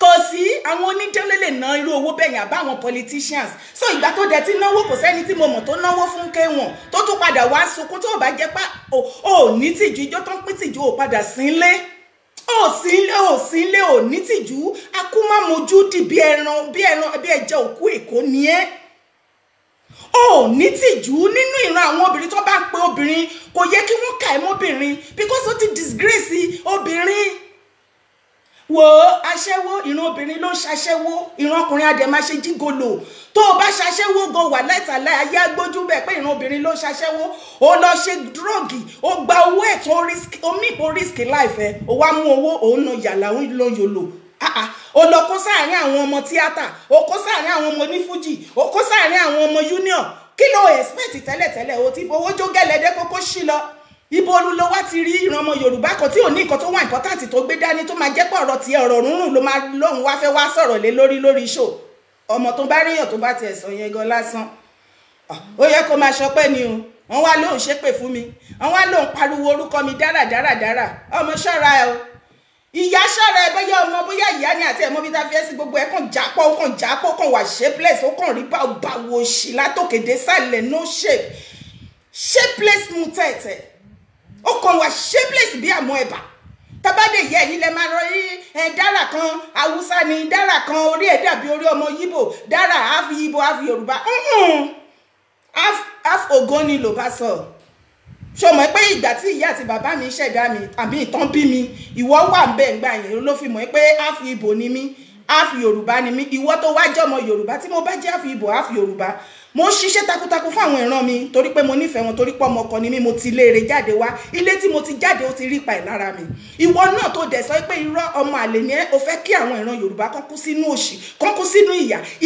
kò sí àwọn oníjẹ́lẹ̀ lè ná irú owó bẹ́ẹ̀ yẹn àbáwọn politicians so ìgbà tó dẹ̀ ti náwó kò sẹ́ni tí mo mọ̀ tó náwó fún K1 tó tún padà wá sunkún tó bá jẹ́ pá ò ní tìjú ijó tó ń pín tìjú ò padà sílé ò sílé ò ní tìjú akúmọ̀mọ́jú dì bí ẹja òkú èkó ni ẹ́ ò ní tìjú nínú ìran àwọn obìnrin tó bá ń pe obìnrin kò yẹ kí wọ́n kà ẹ́ mọ́bìnrin because ó ti disgrace obìnrin wo aṣẹ́wó ìran obìnrin ló ń ṣaṣẹ́wó ìran ọkùnrin adẹ̀ máa ṣe jígolo tó o bá ṣaṣẹ́wó gan wà lẹ́tàlẹ́ ayé agbójú bẹ́ẹ̀ pé ìran obìnrin ló ń ṣaṣẹ́wó ó lọ ṣe dúrọ́ọ̀gì ó gba owó ẹ̀ tó omi ìpò risk life ẹ̀ ó wá mú owó òun náà yàrá òun ló yòlò ó lọ kó sáàárín àwọn ọmọ tíátà ó kó sáàárín àwọn ọmọ onífújì ó kó sáàárín àwọn ọmọ union kí ló expect tẹ́lẹ̀tẹ́lẹ̀ ó ti fowó jó gẹ́lẹ́dẹ́ kókó sí lọ ibo olúlo wá ti rí ìran ọmọ Yorùbá kan tí ò ní nǹkan tó wà important tó gbé dání tó máa jẹ́ pé ọ̀rọ̀ tiẹ̀ ọ̀rọ̀ rúnrún ló máa lóhun wá fẹ́ wá sọ̀rọ̀ lé lórí show ọmọ tó bá ríyàn tó bá tiẹ̀ sọ yẹn gan lásán ó yẹ kó máa ṣọpẹ́ ni o wọ́n wá lóhun ṣépè fún mi wọ́n wá lóhun pariwo orúkọ mi dáradára ọmọ ṣọ́ra ẹ o ìyá ṣọ́ra ẹ bóyá ọmọ bóyá ìyá ni àti ẹ̀mọ́ bí tá fi ẹ́ sí gbogbo ẹ̀ kàn jápọ̀ kàn wà shapeless ó kàn rí báwo òṣì látòkèdè sálẹ̀ no shape shapeless mú tẹ̀tẹ̀ ó kàn wá shapeless bí àmọ́ ẹ̀bà tabade yẹ ẹ̀yin lẹ máa rọ dára kan Haúsá ni dára kan orí ẹ̀ dàbí orí ọmọ Yíbò dára half Yíbò half Yorùbá half Ògóni ló bá sọ ṣó mọ̀ pé ìgbà tí ìyá àti bàbá mi ṣẹ̀dá mi àbí ìtàn bí mi ìwọ wà ń bẹ̀ ńgbà yẹn ló fi mọ̀ pé half Ìgbò ni mí half Yorùbá ni mí ìwọ tó wá jẹ́ ọmọ Yorùbá tí mo bá jẹ́ half Ìgbò half Yorùbá mo ṣiṣẹ́ takuntakun fún àwọn ìran mi torí pé mo nífẹ̀ẹ́ wọn torí pé ọmọ ọkọ ni mí mo ti léèrè jáde wá ilé tí mo ti jáde ó ti rí pa ẹ̀ lára mi ìwọ náà tó dẹ̀ sọ pé irọ́ ọmọ àlè ni ẹ́ o fẹ́ kí àwọn ìran Yorùbá kan kú sínú òṣì kan kú sínú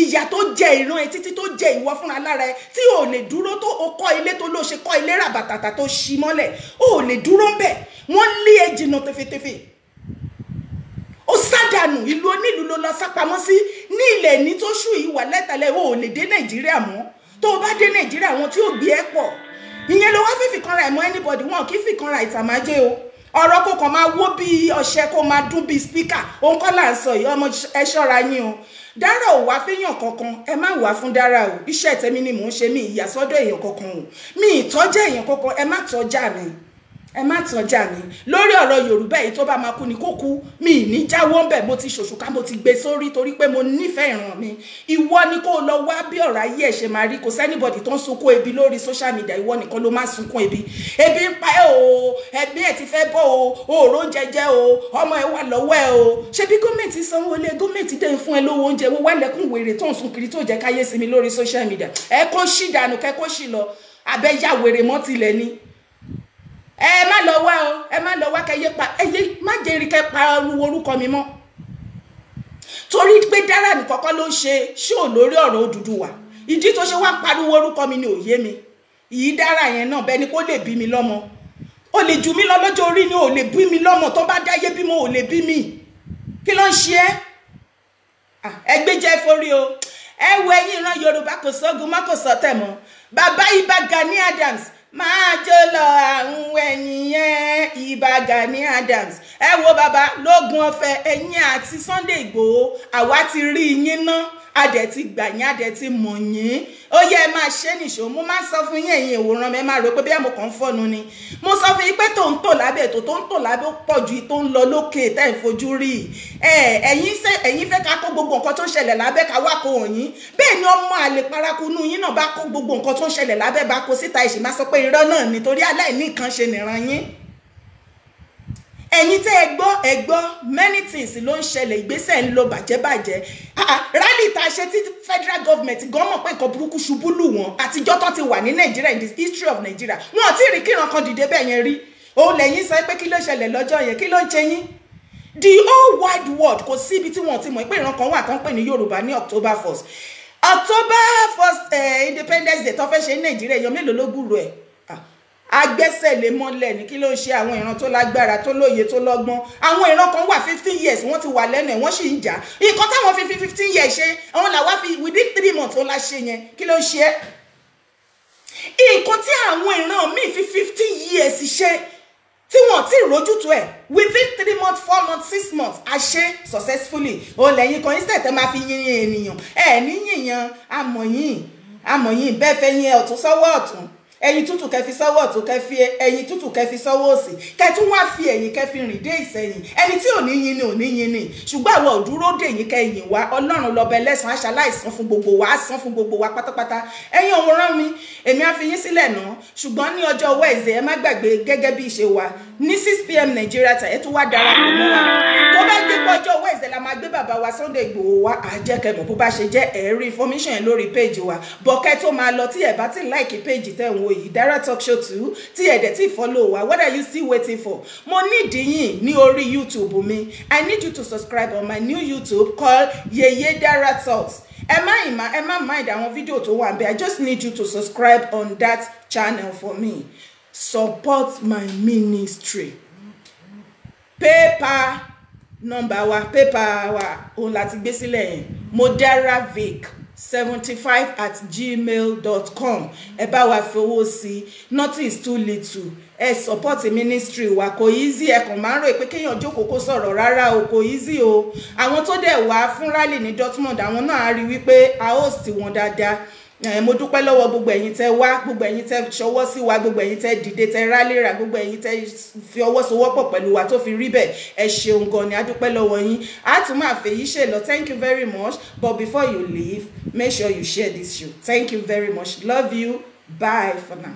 ìyà tó jẹ ìran ẹ títí tó jẹ ìwọ fúnra lára ẹ tí o lè dúró tó o kọ́ ilé tó ló ṣe kọ́ ilé ràbàtàtà tó ṣí mọ́lẹ̀ o lè dúró ń bẹ̀ wọ́n lé ẹ jìnnà tefetefe ó sádànù ìlú onílùú ló lọ sápamọ́ sí ní ilẹ̀ ní tó ṣù yìí wà lẹ́tàlẹ́ o lè dé Nàìjíríà mọ́ tó o bá dé Nàìjíríà wọn tí ò gbé ẹ pọ̀ ìyẹn ló wá fífi kanra ẹ̀ mọ́ anybody wọn kì í fi kanra ìtàmájẹ́ o ọ̀rọ̀ kò kàn máa wó bí ọṣẹ kó máa dún bí speaker òun kọ́ là ń sọ yìí ọmọ ẹ ṣọ́ra yín o Dára ò wá fẹ́yàn kankan ẹ má wá fún Dára o iṣẹ́ tèmi ni mò ń ṣe mí ìyàsọ́dọ̀ èèyàn kankan o mi ìtọ́jà èèyàn kankan ẹ má tọ́jà mi ẹ má tọ́jà mi lórí ọ̀rọ̀ Yorùbá èyí tó bá máa kú ni kó kú mi ní jáwọ́ ń bẹ̀ mo ti ṣòṣùká mo ti gbé sórí torí pé mo nífẹ̀ẹ́ ìran mi ìwọ ni kó lọ wá bí ọ̀rọ̀ ayé ẹ̀ ṣe máa rí kò sẹ́nibọ̀dì tó ń sunkún ebi lórí social media ìwọ nìkan ló máa sunkún ebi ń pa ẹ́ o ẹbí ẹ̀ ti fẹ́ bọ́ o òòrò oúnjẹ jẹ o ọmọ ẹ wà lọ́wọ́ ẹ o ṣebí gómìnà sanwó lé gómìnà dé fún ẹ lówó oúnjẹ wo wá lẹ́kùn wèrè tó ń sun kiri tó jẹ́ káyé sí mi lórí social media ẹ kó ṣì dànù kẹ kó ṣì lọ abẹ́yà wèrè mọ́ tilẹ̀ ni ẹ má lọ wá o ẹ má lọ wá kẹyẹ pa ẹyẹ má jẹrí kẹ pa orúkọ mi mọ́ torí pé Dára nìkan kọ́ ló ń ṣe ṣó lórí ọ̀rọ̀ Odùduwà ìdí tó ṣe wá pariwo orúkọ mi ni òye mi ìyí Dára yẹn náà bẹ́ẹ̀ ni kó lè bí mi lọ́mọ ó lè jù mí lọ lọ́jọ́ orí ni ò lè bí mi lọ́mọ tó bá dáyé bí mo ò lè bí mi kí ló ń ṣe ẹ gbé jẹ́ forí o ẹ wo ẹ̀yin ìran Yorùbá kò sógun má kò sọ tẹ̀ mọ́ bàbá Ìbà Gani Adams máa jó lọ àwọn ẹ̀yìn yẹn Ìbà Gani Adams ẹ wo bàbá lógun ọ̀fẹ́ ẹ̀yin àti Sunday Igboho àwa ti rí yín ná adẹ̀ ti gbà yín adẹ̀ ti mọ̀ yín ó yẹ ẹ máa ṣe nìṣó mo máa sọ fún yín ẹ̀yin ìwòran mi ẹ máa rò pé bí àmọ́ kàn fọ́nu ni mo sọ fún yín pé tó ń tò lábẹ́ ètò tó ń tò lábẹ́ ó pọ̀ ju tó ń lọ lókè tẹ́ ẹ̀ fojú rí ẹ̀yin fẹ́ ká kó gbogbo nǹkan tó ń ṣẹlẹ̀ lábẹ́ ká wá kó wọ̀nyí bẹ́ẹ̀ ni ọmọ àlè parakunú yín náà bá kó gbogbo nǹkan tó ń ṣẹlẹ̀ lábẹ́ bá kó síta ìṣì máa sọ pé irọ́ náà nítorí aláìní nǹkan ṣe nìran yín ẹ̀yin tẹ́ ẹ gbọ́ many things ló ń ṣẹlẹ̀ ìgbésẹ̀ ń lo bàjẹ́bàjẹ́ rally tá a ṣe tí federal government gan mọ̀ pé nǹkan burúkú ṣubú lù wọ́n àtijọ́ tó ti wà ní Nàìjíríà in the history of Nigeria wọn ò tí ì rí kíran kan dìde bẹ́ẹ̀ yẹn rí òun lẹ́yìn sọ pé kí ló ṣẹlẹ̀ lọ́jọ́ yẹn kí ló ń ṣe yín the whole wide world kò sí ibi tí wọ́n ti mọ̀ pé ìran kan wà tó ń pè ní Yorùbá ní October 1st Independence Day tó fẹ́ ṣe ní Nàìjíríà èèyàn mélòó ló gbúrò ẹ̀ agbẹ́sẹ̀ lé mọ́lẹ̀ ní kí ló ń ṣe àwọn ìran tó lágbára tó lóye tó lọ́gbọ́n àwọn ìran kan wà 15 years wọ́n ti wà lẹ́nu ẹ̀ wọ́n sì ń jà nǹkan táwọn fi 15 years ṣe àwọn làwa fi within 3 months ó la ṣe yẹn kí ló ń ṣe nǹkan tí àwọn ìran míì fi 15 years ṣe tí wọ́n ti rójútu ẹ̀ within 3 months 4 months 6 months a ṣe successfully ó lẹ́yìn kan instead tẹ́ máa fi yin ènìyàn ẹ̀ ní yìnyín amọ̀yìn bẹ́ẹ̀ fẹ́ yin ọ̀tún sọ́wọ́ ọ̀tún ẹ̀yin tútù kẹ́ fi sọ́wọ́ ọ̀tún kẹ́ fi ẹ̀yin tútù kẹ́ fi sọ́wọ́ òsì kẹ́ tún wá fi ẹ̀yin kẹ́ fi rìn dé ìsẹ̀yìn ẹni tí ò ní yin ni ò ní yin ni ṣùgbọ́n àwọn òdúró dè yín kẹ́ yìn wá Ọlọ́run lọ́bẹ̀ lẹ́san aṣaláìsàn fún gbogbo wa á san fún gbogbo wa pátápátá ẹ̀yin òwòrán mi èmi á fi yín sílẹ̀ náà ṣùgbọ́n ní ọjọ́ Wednesday ẹ má gbàgbé gẹ́gẹ́ bí ìṣe wa ní 6 PM Nigeria time ẹ tún wá darapọ̀ mọ́ wa tó bá gbé ọjọ́ Wednesday la máa gbé bàbá wa Sunday Igboho wa àjẹkẹmọ̀ bó bá ṣe jẹ́ ẹ̀rí information yẹn lórí page wa bọ̀kẹ́ tó máa lọ tí ẹ bá ti like page tẹ̀ ń wo yìí Dara Talk Show 2 tí ẹ dẹ̀ tí follow wa what are you still waiting for mo need yín ní orí YouTube mi I need you to subscribe on my new YouTube called Yeye Dara Talks ẹ má mind àwọn fídíò tó wà ńbẹ̀ I just need you to subscribe on that channel for me support my ministry paper number wa paper wa òun láti gbé sílẹ̀ yẹn moderavic75@gmail.com ẹ bá wa fowó sí nothing is too little ẹ support ministry wa kò easy ẹ kàn máa ń rò pé kéèyàn jókòó kó sọ̀rọ̀ rárá o kò easy o àwọn tó dẹ̀ wá fún rally ní Dortmund àwọn náà á rí wípé a host wọn dáadáa mo dúpẹ́ lọ́wọ́ gbogbo ẹ̀yin tẹ́ wá, gbogbo ẹ̀yin tẹ́ ṣọwọ́ sí wa, gbogbo ẹ̀yin tẹ́ dìde tẹ́ rálẹ́ra, gbogbo ẹ̀yin tẹ́ fi ọwọ́ sowọ́pọ̀ pẹ̀lú wa tó fi rí bẹ́ẹ̀, ẹ ṣeun gan ni, a dúpẹ́ lọ́wọ́ yín. A tún máa fèyí ṣe lọ. Thank you very much, but before you leave, make sure you share this show. Thank you very much. Love you. Bye for now.